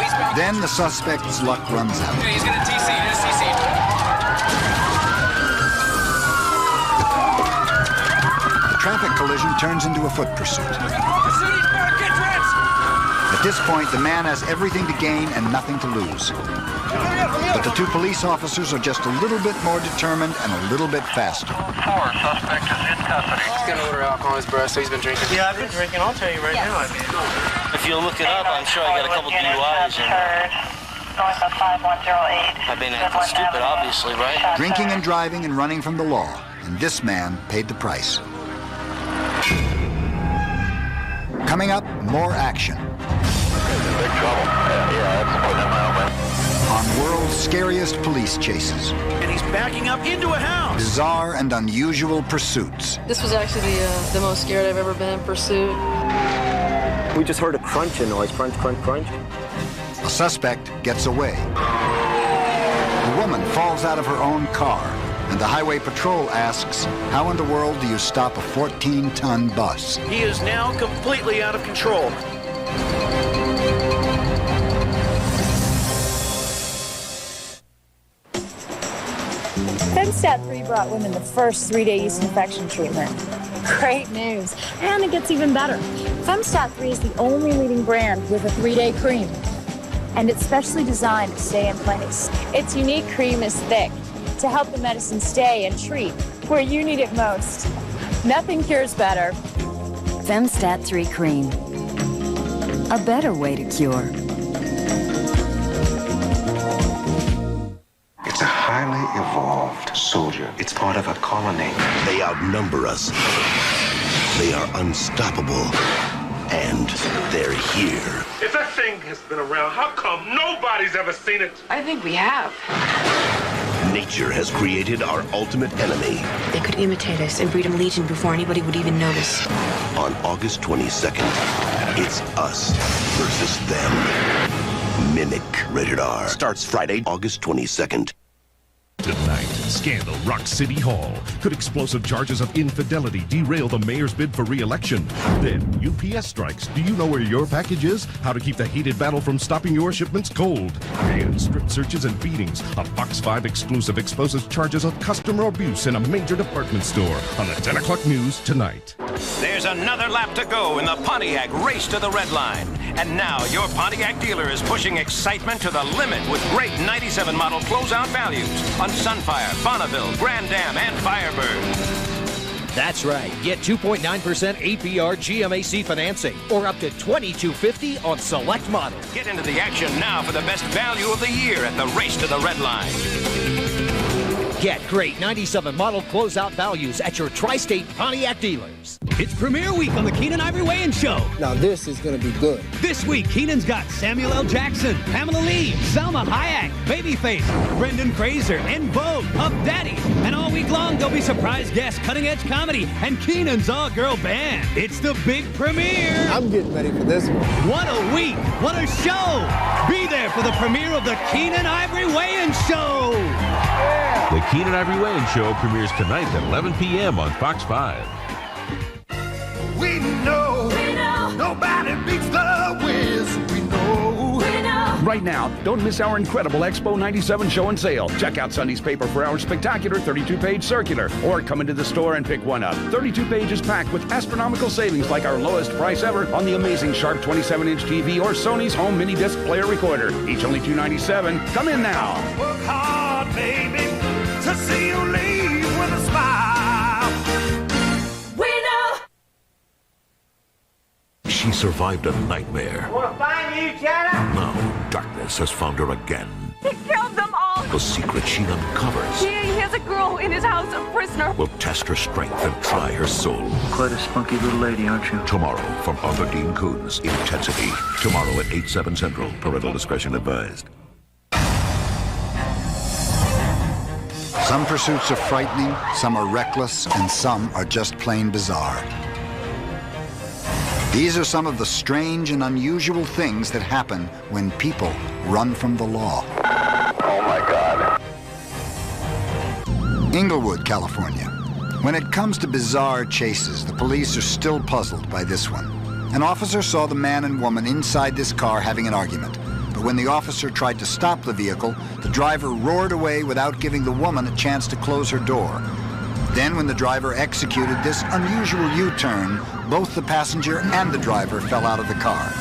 Speaker 18: eastbound.
Speaker 7: Then the suspect's luck runs out.
Speaker 18: Yeah, he's gonna TC, just TC.
Speaker 7: The traffic collision turns into a foot pursuit. At this point, the man has everything to gain and nothing to lose. But the two police officers are just a little bit more determined and a little bit faster.
Speaker 18: Suspect is in custody. He's gonna order alcohol in his breath, so he's been drinking. Yeah, I've been drinking. I'll tell you right now. I mean, if you look it up, I'm sure I got a couple DUIs. I've been acting stupid, obviously, right?
Speaker 7: Drinking and driving and running from the law. And this man paid the price. Coming up, more action.
Speaker 8: Big trouble. Yeah, that's more than a mile away.
Speaker 7: On world's scariest police chases.
Speaker 1: And he's backing up into a house.
Speaker 7: Bizarre and unusual pursuits.
Speaker 2: This was actually the most scared I've ever been in pursuit.
Speaker 3: We just heard a crunching noise. Crunch, crunch, crunch.
Speaker 7: A suspect gets away. A woman falls out of her own car. And the highway patrol asks, how in the world do you stop a 14-ton bus?
Speaker 1: He is now completely out of control.
Speaker 10: FemStat 3 brought women the first 3-day yeast infection treatment. Great news. And it gets even better. FemStat 3 is the only leading brand with a 3-day cream. And it's specially designed to stay in place. Its unique cream is thick to help the medicine stay and treat where you need it most. Nothing cures better.
Speaker 11: FemStat 3 Cream. A better way to cure.
Speaker 13: It's a highly evolved soldier. It's part of a colony.
Speaker 19: They outnumber us. They are unstoppable. And they're here.
Speaker 22: If that thing has been around, how come nobody's ever seen it?
Speaker 29: I think we have.
Speaker 19: Nature has created our ultimate enemy.
Speaker 29: They could imitate us and breed a legion before anybody would even notice.
Speaker 19: On August 22nd, it's us versus them. Mimic. Rated R. Starts Friday, August 22nd.
Speaker 30: Tonight, scandal rocks City Hall. Could explosive charges of infidelity derail the mayor's bid for re-election? Then, UPS strikes. Do you know where your package is? How to keep the heated battle from stopping your shipments cold? And strip searches and beatings. A Fox 5 exclusive exposes charges of customer abuse in a major department store. On the 10 o'clock news tonight.
Speaker 24: There's another lap to go in the Pontiac Race to the Red Line. And now your Pontiac dealer is pushing excitement to the limit with great 97 model closeout values on Sunfire, Bonneville, Grand Am, and Firebird.
Speaker 31: That's right. Get 2.9% APR GMAC financing or up to $2,250 on select models.
Speaker 24: Get into the action now for the best value of the year at the Race to the Red Line.
Speaker 31: Get great 97 model closeout values at your Tri-State Pontiac dealers.
Speaker 32: It's premiere week on the Keenan Ivory Wayans Show.
Speaker 33: Now this is going to be good.
Speaker 32: This week, Keenan's got Samuel L. Jackson, Pamela Lee, Selma Hayek, Babyface, Brendan Fraser, En Vogue, Puff Daddy. And all week long, there'll be surprise guests, cutting-edge comedy, and Keenan's all-girl band. It's the big premiere.
Speaker 33: I'm getting ready for this one.
Speaker 32: What a week. What a show. Be there for the premiere of the Keenan Ivory Wayans Show.
Speaker 33: Yeah.
Speaker 34: The Keenan Ivory Wayans Show premieres tonight at 11 p.m. on Fox 5.
Speaker 35: We know nobody beats the Wiz. We know.
Speaker 36: Right now, don't miss our incredible Expo 97 show and sale. Check out Sunday's paper for our spectacular 32-page circular, or come into the store and pick one up. 32 pages packed with astronomical savings like our lowest price ever on the amazing Sharp 27-inch TV or Sony's home mini disc player recorder. Each only $297. Come in now.
Speaker 35: Work hard, baby, to see you leave with a smile.
Speaker 6: She survived a nightmare.
Speaker 15: Wanna find you, Jana?
Speaker 6: Now, darkness has found her again.
Speaker 37: He killed them all!
Speaker 6: The secret she uncovers
Speaker 37: He has a girl in his house, a prisoner.
Speaker 6: will test her strength and try her soul.
Speaker 33: Quite a spunky little lady, aren't you?
Speaker 6: Tomorrow, from Arthur Dean Koontz, Intensity. Tomorrow at 8/7 Central. Parental discretion advised.
Speaker 7: Some pursuits are frightening, some are reckless, and some are just plain bizarre. These are some of the strange and unusual things that happen when people run from the law.
Speaker 2: Oh my God.
Speaker 7: Inglewood, California. When it comes to bizarre chases, the police are still puzzled by this one. An officer saw the man and woman inside this car having an argument. But when the officer tried to stop the vehicle, the driver roared away without giving the woman a chance to close her door. Then when the driver executed this unusual U-turn, both the passenger and the driver fell out of the car.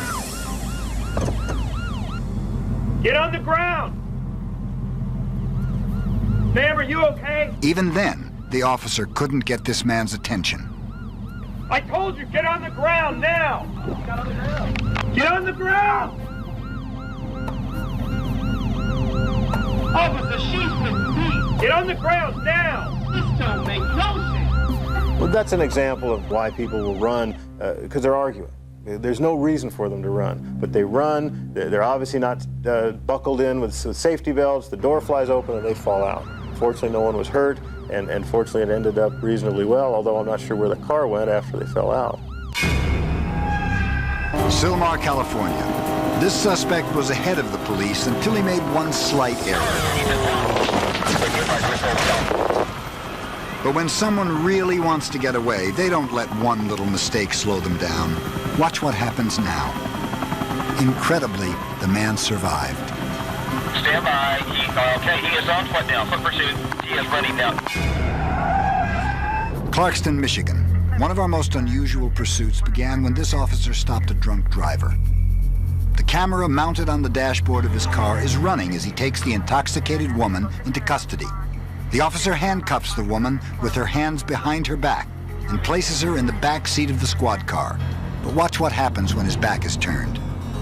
Speaker 22: Get on the ground! Ma'am, are you okay?
Speaker 7: Even then, the officer couldn't get this man's attention.
Speaker 22: I told you, get on the ground now! Get on the ground! Get on the ground! Officer, she's with me! Get on the ground now! This don't make no sense!
Speaker 4: Well, that's an example of why people will run, because they're arguing. There's no reason for them to run, but they run. They're obviously not buckled in with safety belts. The door flies open and they fall out. Fortunately, no one was hurt, and fortunately, it ended up reasonably well, although I'm not sure where the car went after they fell out.
Speaker 7: Sylmar, California. This suspect was ahead of the police until he made one slight error. But when someone really wants to get away, they don't let one little mistake slow them down. Watch what happens now. Incredibly, the man survived.
Speaker 2: Stand by. Okay, he is on foot now. Foot pursuit. He is running now.
Speaker 7: Clarkston, Michigan. One of our most unusual pursuits began when this officer stopped a drunk driver. The camera mounted on the dashboard of his car is running as he takes the intoxicated woman into custody. The officer handcuffs the woman with her hands behind her back and places her in the back seat of the squad car. But watch what happens when his back is turned.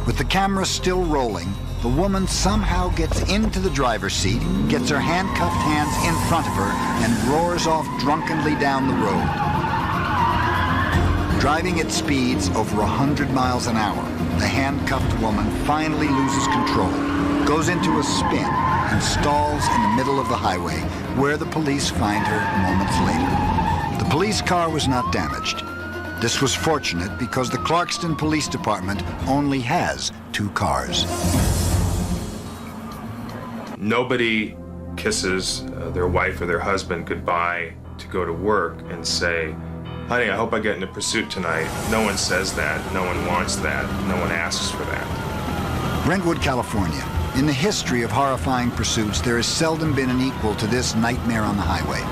Speaker 7: With the camera still rolling, the woman somehow gets into the driver's seat, gets her handcuffed hands in front of her, and roars off drunkenly down the road. Driving at speeds over 100 miles an hour, the handcuffed woman finally loses control, goes into a spin, and stalls in the middle of the highway, where the police find her moments later. The police car was not damaged. This was fortunate because the Clarkston Police Department only has 2 cars.
Speaker 5: Nobody kisses their wife or their husband goodbye to go to work and say, honey, I hope I get in a pursuit tonight. No one says that. No one wants that. No one asks for that.
Speaker 7: Brentwood, California. In the history of horrifying pursuits, there has seldom been an equal to this nightmare on the highway.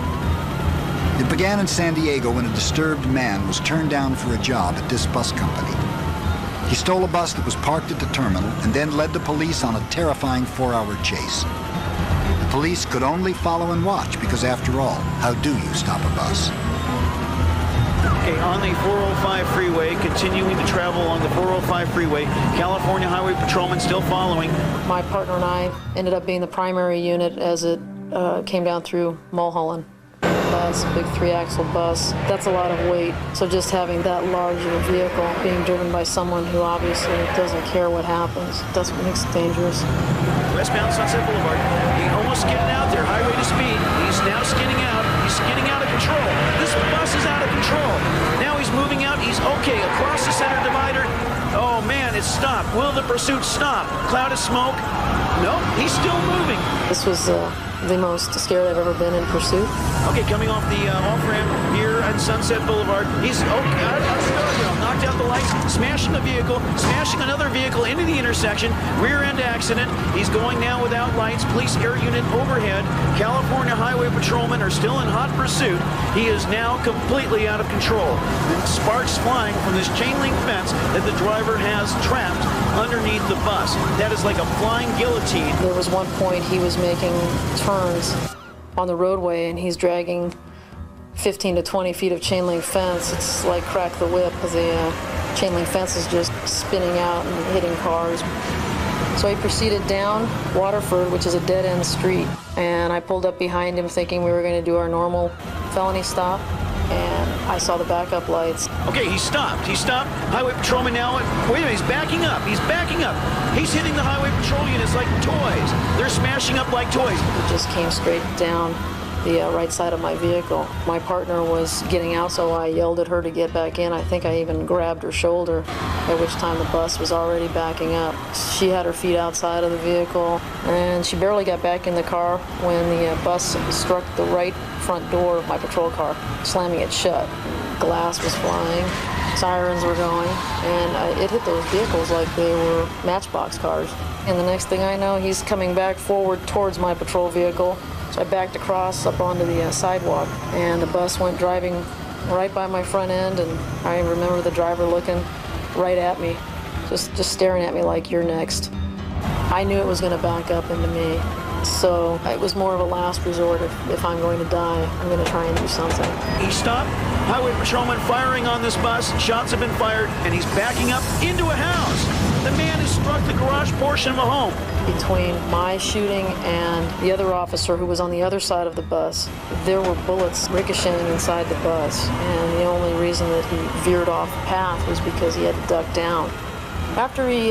Speaker 7: It began in San Diego when a disturbed man was turned down for a job at this bus company. He stole a bus that was parked at the terminal and then led the police on a terrifying 4-hour chase. The police could only follow and watch because, after all, how do you stop a bus?
Speaker 1: Okay, on the 405 freeway, continuing to travel along the 405 freeway, California Highway Patrolman still following.
Speaker 8: My partner and I ended up being the primary unit as it came down through Mulholland. Bus, big 3-axle bus, that's a lot of weight. So just having that large of a vehicle being driven by someone who obviously doesn't care what happens, that's what makes it dangerous.
Speaker 1: Westbound Sunset Boulevard, he almost getting out there, highway to speed. He's now skidding out. He's skidding out of control. This bus is out of control. Now he's moving out. He's okay across the center divider. Oh man, it's stopped. Will the pursuit stop? Cloud of smoke. Nope, he's still moving.
Speaker 8: This was the most scared I've ever been in pursuit.
Speaker 1: Okay, coming off the off-ramp here at Sunset Boulevard. He's knocked out the lights, smashing the vehicle, smashing another vehicle into the intersection, rear-end accident. He's going now without lights. Police air unit overhead. California Highway Patrolmen are still in hot pursuit. He is now completely out of control. The sparks flying from this chain link fence that the driver has trapped underneath the bus. That is like a flying guillotine.
Speaker 8: There was one point he was making turns on the roadway and he's dragging 15 to 20 feet of chain link fence. It's like crack the whip because the chain link fence is just spinning out and hitting cars. So he proceeded down Waterford, which is a dead-end street, and I pulled up behind him thinking we were going to do our normal felony stop, and I saw the backup lights.
Speaker 1: Okay, he stopped. He stopped. Highway Patrolman now, wait a minute, he's backing up. He's backing up. He's hitting the Highway Patrol units like toys. They're smashing up like toys.
Speaker 8: He just came straight down the right side of my vehicle. My partner was getting out, so I yelled at her to get back in. I think I even grabbed her shoulder, at which time the bus was already backing up. She had her feet outside of the vehicle, and she barely got back in the car when the bus struck the right front door of my patrol car, slamming it shut. Glass was flying, sirens were going, and it hit those vehicles like they were matchbox cars. And the next thing I know, he's coming back forward towards my patrol vehicle. So I backed across up onto the sidewalk, and the bus went driving right by my front end, and I remember the driver looking right at me, just staring at me like, "You're next." I knew it was going to back up into me, so it was more of a last resort. If I'm going to die, I'm going to try and do something.
Speaker 1: He stopped. Highway patrolman firing on this bus. Shots have been fired, and he's backing up into a house. The man has struck the garage portion of a home.
Speaker 8: Between my shooting and the other officer who was on the other side of the bus, there were bullets ricocheting inside the bus, and the only reason that he veered off path was because he had to duck down. After he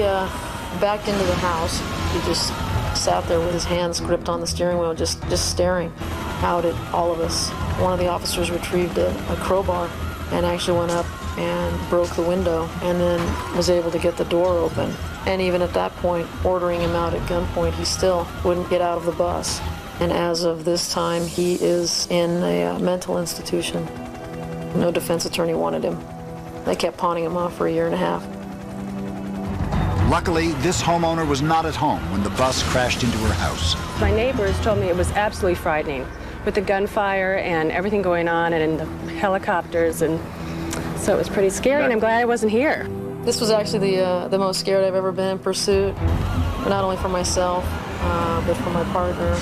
Speaker 8: backed into the house, he just sat there with his hands gripped on the steering wheel, just staring out at all of us. One of the officers retrieved a crowbar and actually went up and broke the window, and then was able to get the door open. And even at that point, ordering him out at gunpoint, he still wouldn't get out of the bus. And as of this time, he is in a mental institution. No defense attorney wanted him. They kept pawning him off for a year and a half.
Speaker 7: Luckily, this homeowner was not at home when the bus crashed into her house.
Speaker 3: My neighbors told me it was absolutely frightening, with the gunfire and everything going on, and the helicopters, and so it was pretty scary, and I'm glad I wasn't here.
Speaker 8: This was actually the most scared I've ever been in pursuit, not only for myself, but for my partner.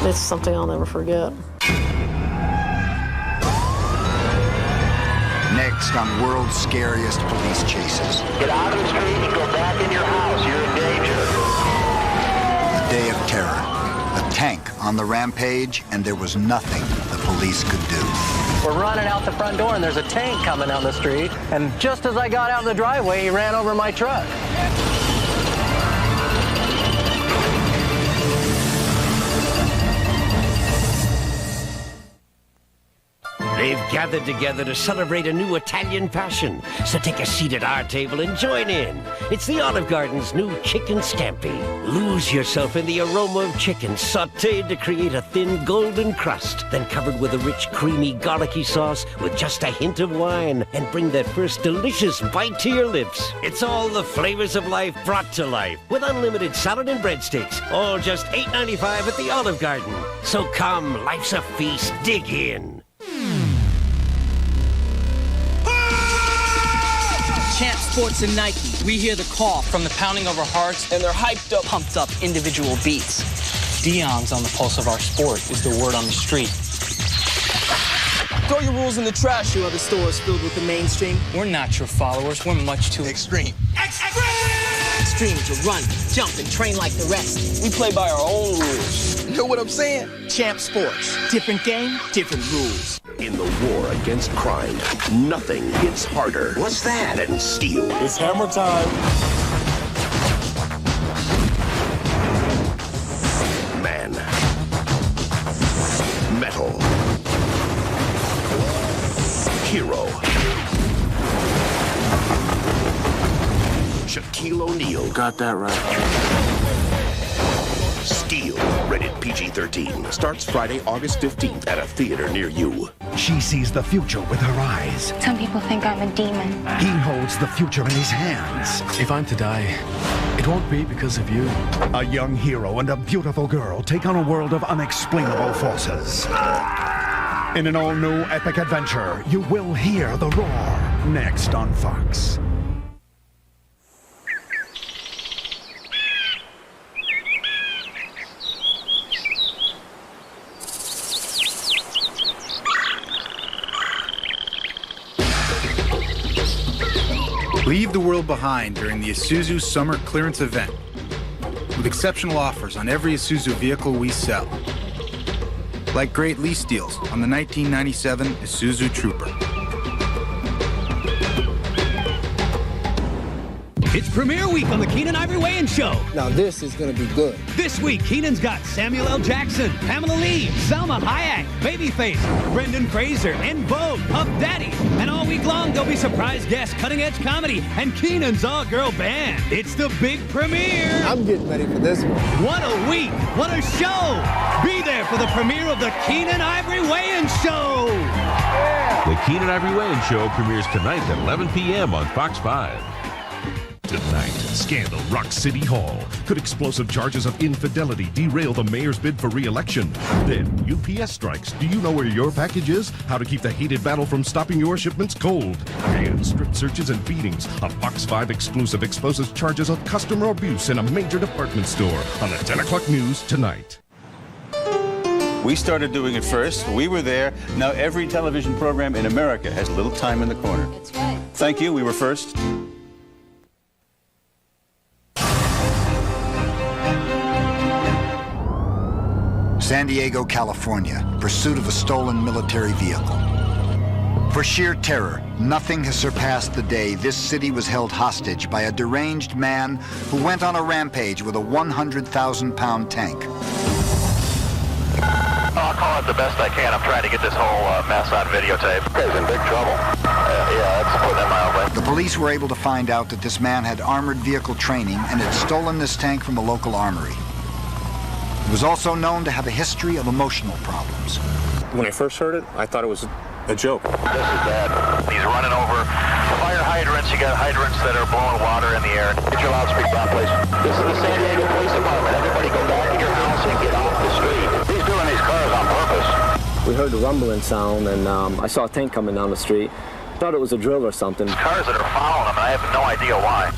Speaker 8: It's something I'll never forget.
Speaker 7: Next on World's Scariest Police Chases.
Speaker 2: Get out of the street and go back in your house. You're in danger.
Speaker 7: A day of terror. A tank on the rampage, and there was nothing the police could do.
Speaker 9: We're running out the front door, and there's a tank coming down the street. And just as I got out of the driveway, he ran over my truck.
Speaker 31: They've gathered together to celebrate a new Italian passion. So take a seat at our table and join in. It's the Olive Garden's new Chicken Scampi. Lose yourself in the aroma of chicken sautéed to create a thin golden crust, then covered with a rich, creamy, garlicky sauce with just a hint of wine, and bring that first delicious bite to your lips. It's all the flavors of life brought to life, with unlimited salad and breadsticks, all just $8.95 at the Olive Garden. So come, life's a feast. Dig in.
Speaker 10: Champ Sports and Nike, we hear the call from the pounding of our hearts, and they're hyped up, pumped up individual beats. Dion's on the pulse of our sport is the word on the street. Throw your rules in the trash, you other stores filled with the mainstream. We're not your followers, we're much too extreme. Extreme to run, jump, and train like the rest. We play by our own rules. You know what I'm saying? Champ Sports, different game, different rules.
Speaker 19: In the war against crime, nothing hits harder. What's that? Than steel.
Speaker 35: It's hammer time.
Speaker 19: Man. Metal. Hero. Shaquille O'Neal.
Speaker 35: Got that right.
Speaker 19: Steel, rated PG-13. Starts Friday, August 15th at a theater near you.
Speaker 11: She sees the future with her eyes.
Speaker 12: Some people think I'm a demon.
Speaker 11: He holds the future in his hands.
Speaker 13: If I'm to die, it won't be because of you.
Speaker 11: A young hero and a beautiful girl take on a world of unexplainable forces. In an all-new epic adventure, you will hear the roar. Next on Fox.
Speaker 14: Leave the world behind during the Isuzu Summer Clearance Event with exceptional offers on every Isuzu vehicle we sell. Like great lease deals on the 1997 Isuzu Trooper.
Speaker 12: It's premiere week on the Keenan Ivory Wayans Show.
Speaker 33: Now this is gonna be good.
Speaker 12: This week, Keenan's got Samuel L. Jackson, Pamela Lee, Selma Hayek, Babyface, Brendan Fraser, En Vogue, Puff Daddy. And all week long, there'll be surprise guests, cutting-edge comedy, and Keenan's all-girl band. It's the big premiere.
Speaker 33: I'm getting ready for this one.
Speaker 12: What a week. What a show. Be there for the premiere of the Keenan Ivory Wayans Show.
Speaker 6: The Keenan Ivory Wayans Show premieres tonight at 11 p.m. on Fox 5.
Speaker 16: Tonight, scandal rocks City Hall. Could explosive charges of infidelity derail the mayor's bid for re-election? Then, UPS strikes. Do you know where your package is? How to keep the heated battle from stopping your shipments cold? And strip searches and beatings. A Fox 5 exclusive exposes charges of customer abuse in a major department store on the 10 o'clock news tonight.
Speaker 17: We started doing it first. We were there. Now every television program in America has a little time in the corner. That's right. Thank you. We were first.
Speaker 7: San Diego, California, pursuit of a stolen military vehicle. For sheer terror, nothing has surpassed the day this city was held hostage by a deranged man who went on a rampage with a 100,000-pound tank.
Speaker 2: I'll call it the best I can. I'm trying to get this whole mess on videotape. Guy's in big trouble. Yeah, that's putting it mildly.
Speaker 7: The police were able to find out that this man had armored vehicle training and had stolen this tank from a local armory. He was also known to have a history of emotional problems.
Speaker 4: When I first heard it, I thought it was a joke.
Speaker 2: This is bad. He's running over fire hydrants. You got hydrants that are blowing water in the air. Get your loudspeaker on, please. This is the San Diego Police Department. Everybody go back in your house and get off the street. He's doing these cars on purpose.
Speaker 18: We heard the rumbling sound, and I saw a tank coming down the street. Thought it was a drill or something.
Speaker 2: Cars that are following him, and I have no idea why.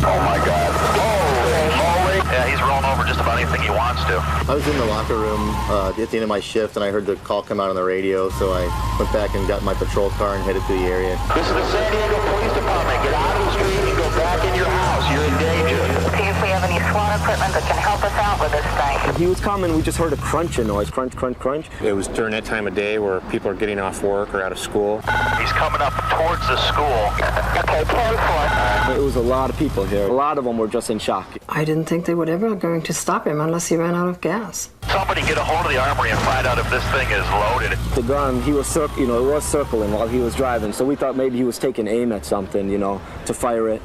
Speaker 2: Oh my God. Holy moly. Yeah, he's rolling over just about anything he wants to.
Speaker 20: I was in the locker room at the end of my shift, and I heard the call come out on the radio, so I went back and got my patrol car and headed to the area.
Speaker 2: This is the San Diego Police Department. Get out of the street and go back in your house. You're in danger.
Speaker 21: See if we have any SWAT equipment that can help us out with this thing.
Speaker 20: He was coming, we just heard a crunching noise, crunch, crunch, crunch. It was during that time of day where people are getting off work or out of school.
Speaker 2: He's coming up towards the school.
Speaker 21: Okay, 10-4.
Speaker 20: It was a lot of people here. A lot of them were just in shock.
Speaker 8: I didn't think they would ever going to stop him unless he ran out of gas.
Speaker 2: Somebody get a hold of the armory and find out if this thing is loaded.
Speaker 20: The gun, he was it was circling while he was driving, so we thought maybe he was taking aim at something, to fire it.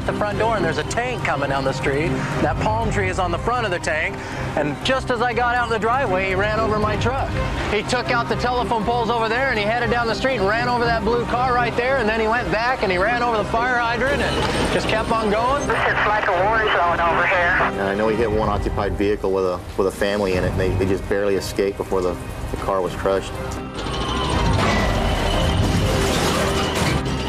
Speaker 9: The front door and there's a tank coming down the street. That palm tree is on the front of the tank, and just as I got out in the driveway, he ran over my truck. He took out the telephone poles over there and he headed down the street and ran over that blue car right there, and then he went back and he ran over the fire hydrant and just kept on going.
Speaker 21: It's like a war zone over here.
Speaker 20: And I know he hit one occupied vehicle with a family in it, and they just barely escaped before the car was crushed.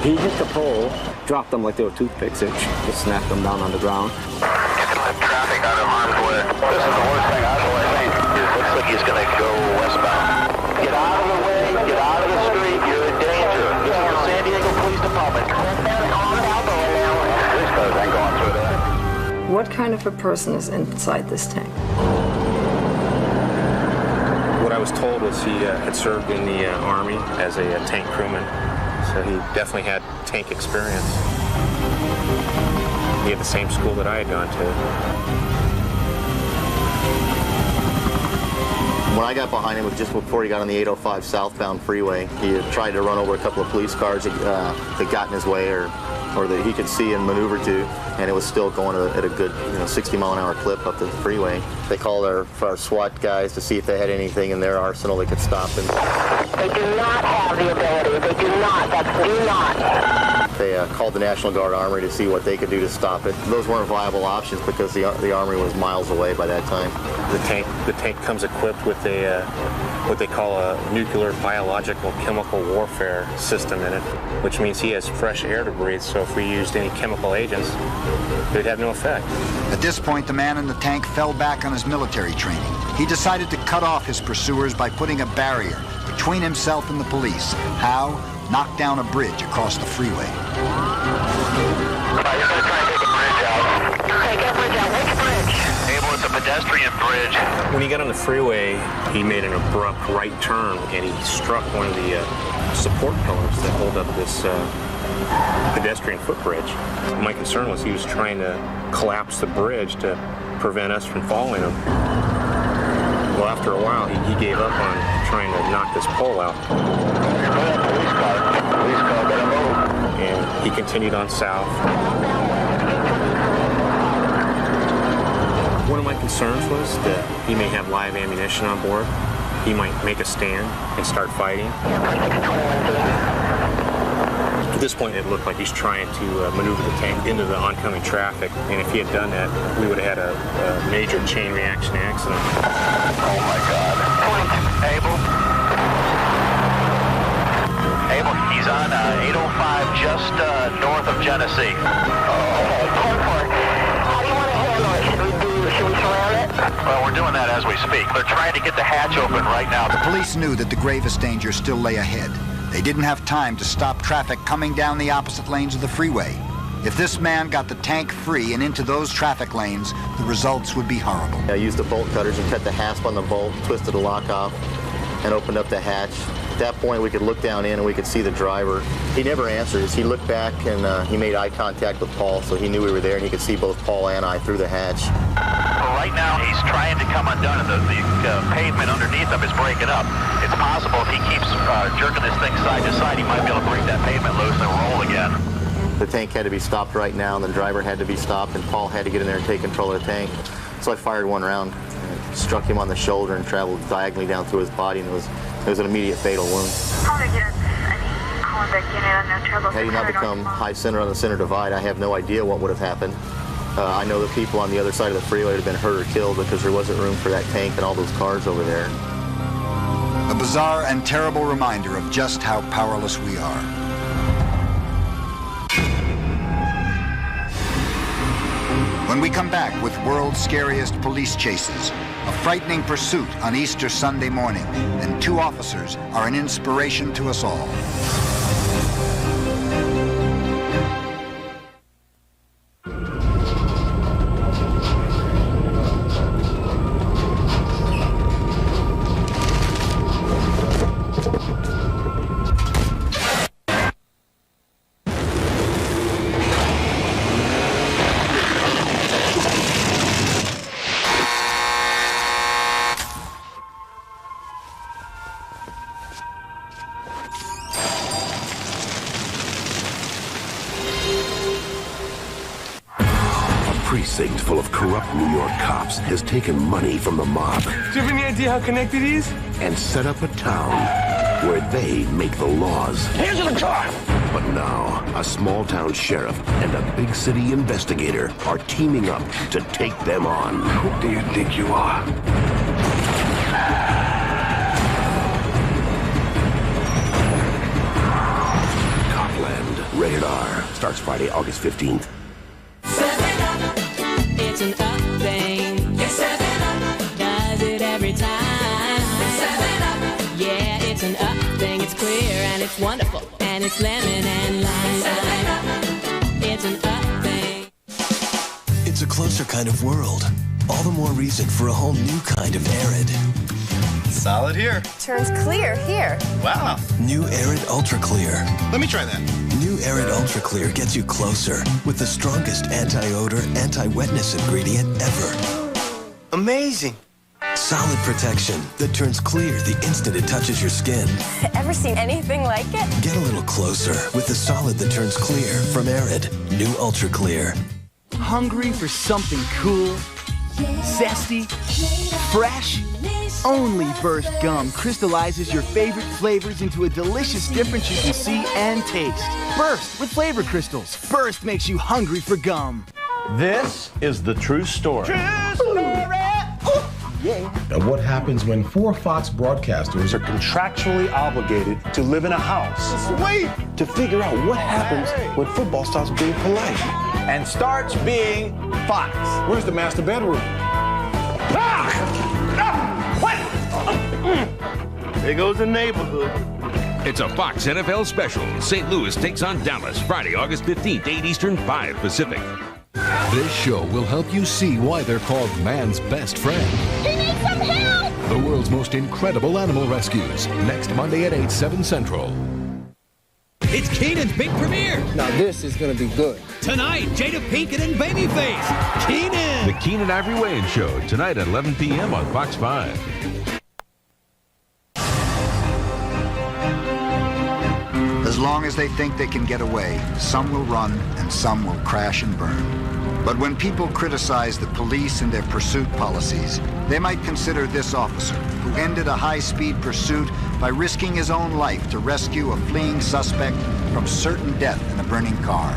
Speaker 20: He hit the pole, dropped them like they were toothpicks, and just snapped them down on the ground.
Speaker 2: Traffic out of harm's way. This is the worst thing I've ever seen. It looks like he's going to go westbound. Get out of the way. Get out of the street. You're in danger. This is the San Diego Police Department. These cars ain't going through there.
Speaker 8: What kind of a person is inside this tank?
Speaker 4: What I was told was he had served in the Army as a tank crewman. So he definitely had tank experience. He had the same school that I had gone to.
Speaker 20: When I got behind him, it was just before he got on the 805 southbound freeway. He had tried to run over a couple of police cars that got in his way or that he could see and maneuver to, and it was still going at a good 60-mile-an-hour clip up the freeway. They called our SWAT guys to see if they had anything in their arsenal that could stop him.
Speaker 21: They do not have the ability. They do not. That's do not.
Speaker 20: They called the National Guard Armory to see what they could do to stop it. Those weren't viable options because the Armory was miles away by that time.
Speaker 4: The tank comes equipped with what they call a nuclear, biological, chemical warfare system in it, which means he has fresh air to breathe, so if we used any chemical agents, they'd have no effect.
Speaker 7: At this point, the man in the tank fell back on his military training. He decided to cut off his pursuers by putting a barrier between himself and the police. How? Knock down a bridge across the freeway.
Speaker 2: He's going to try and take a bridge out. Abel, it's a pedestrian bridge.
Speaker 1: When he got on the freeway, he made an abrupt right turn, and he struck one of the support pillars that hold up this pedestrian footbridge. My concern was he was trying to collapse the bridge to prevent us from following him. Well, after a while, he gave up on trying to knock this pole out. And he continued on south. One of my concerns was that he may have live ammunition on board. He might make a stand and start fighting. At this point, it looked like he's trying to maneuver the tank into the oncoming traffic, and if he had done that, we would have had a major chain reaction accident.
Speaker 2: Oh my God. Abel? Abel, he's on 805 just north of Genesee. Well, we're doing that as we speak. They're trying to get the hatch open right now.
Speaker 7: The police knew that the gravest danger still lay ahead. They didn't have time to stop traffic coming down the opposite lanes of the freeway. If this man got the tank free and into those traffic lanes, the results would be horrible.
Speaker 20: I used the bolt cutters and cut the hasp on the bolt, twisted the lock off, and opened up the hatch. At that point, we could look down in and we could see the driver. He never answers. He looked back and he made eye contact with Paul, so he knew we were there, and he could see both Paul and I through the hatch.
Speaker 2: Well, right now, he's trying to come undone, and the pavement underneath him is breaking up. It's possible if he keeps jerking this thing side to side, he might be able to break that pavement loose and roll again.
Speaker 20: The tank had to be stopped right now, and the driver had to be stopped, and Paul had to get in there and take control of the tank. So I fired one round, struck him on the shoulder, and traveled diagonally down through his body, and it was an immediate fatal wound. Had he not become high center on the center divide, I have no idea what would have happened. I know the people on the other side of the freeway would have been hurt or killed because there wasn't room for that tank and all those cars over there.
Speaker 7: A bizarre and terrible reminder of just how powerless we are. When we come back with World's Scariest Police Chases, a frightening pursuit on Easter Sunday morning, and two officers are an inspiration to us all.
Speaker 19: Precinct full of corrupt New York cops has taken money from the mob.
Speaker 10: Do you have any idea how connected he is?
Speaker 19: And set up a town where they make the laws.
Speaker 10: Hands on the car!
Speaker 19: But now, a small town sheriff and a big city investigator are teaming up to take them on.
Speaker 10: Who do you think you are?
Speaker 19: Copland, rated R. Starts Friday, August 15th.
Speaker 3: It's an up thing. It's 7-Up. Does it every time. It's 7-Up. Yeah, it's an up thing. It's clear and it's wonderful. And it's lemon and lime. 7-Up. It's an up thing.
Speaker 5: It's a closer kind of world. All the more reason for a whole new kind of Arid.
Speaker 15: Solid here.
Speaker 22: Turns clear here.
Speaker 15: Wow.
Speaker 5: New Arid Ultra Clear.
Speaker 15: Let me try that.
Speaker 5: New Arid Ultra Clear gets you closer with the strongest anti-odor, anti-wetness ingredient ever.
Speaker 15: Amazing.
Speaker 5: Solid protection that turns clear the instant it touches your skin.
Speaker 22: Ever seen anything like it?
Speaker 5: Get a little closer with the solid that turns clear from Arid. New Ultra Clear.
Speaker 10: Hungry for something cool, zesty, fresh? Only Burst Gum crystallizes your favorite flavors into a delicious difference you can see and taste. Burst with flavor crystals. Burst makes you hungry for gum.
Speaker 23: This is the true story.
Speaker 24: And what happens when 4 Fox broadcasters are contractually obligated to live in a house?
Speaker 15: Sweet!
Speaker 24: To figure out what happens when football stops being polite.
Speaker 15: And starts being Fox.
Speaker 24: Where's the master bedroom?
Speaker 15: There goes the neighborhood.
Speaker 6: It's a Fox NFL special. St. Louis takes on Dallas Friday, August 15th, 8 Eastern, 5 Pacific.
Speaker 11: This show will help you see why they're called man's best friend.
Speaker 21: He needs some help!
Speaker 11: The world's most incredible animal rescues. Next Monday at 8, 7 Central.
Speaker 12: It's Keenan's big premiere.
Speaker 13: Now this is going to be good.
Speaker 12: Tonight, Jada Pinkett and Babyface. Keenan.
Speaker 6: The Keenan Ivory Wayans Show, tonight at 11 p.m. on Fox 5.
Speaker 7: As long as they think they can get away, some will run and some will crash and burn. But when people criticize the police and their pursuit policies, they might consider this officer, who ended a high-speed pursuit by risking his own life to rescue a fleeing suspect from certain death in a burning car.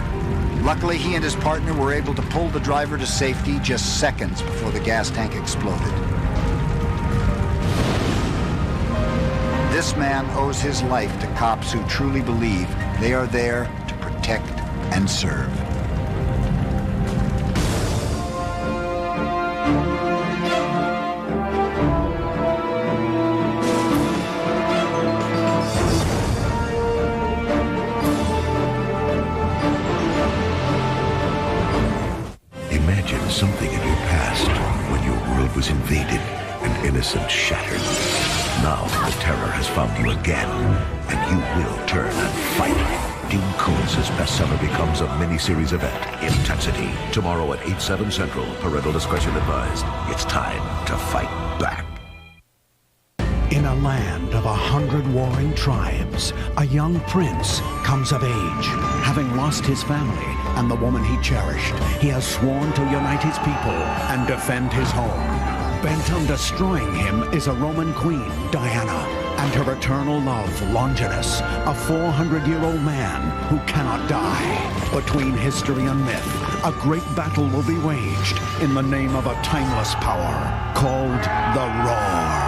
Speaker 7: Luckily, he and his partner were able to pull the driver to safety just seconds before the gas tank exploded. This man owes his life to cops who truly believe they are there to protect and serve.
Speaker 19: Imagine something in your past when your world was invaded and innocence shattered. Now the terror has found you again, and you will turn and fight. Dean Koontz' bestseller becomes a miniseries event, Intensity, tomorrow at 8, 7 Central. Parental discretion advised. It's time to fight back.
Speaker 14: In a land of 100 warring tribes, a young prince comes of age. Having lost his family and the woman he cherished, he has sworn to unite his people and defend his home. Bent on destroying him is a Roman queen, Diana, and her eternal love, Longinus, a 400-year-old man who cannot die. Between history and myth, a great battle will be waged in the name of a timeless power called the Roar.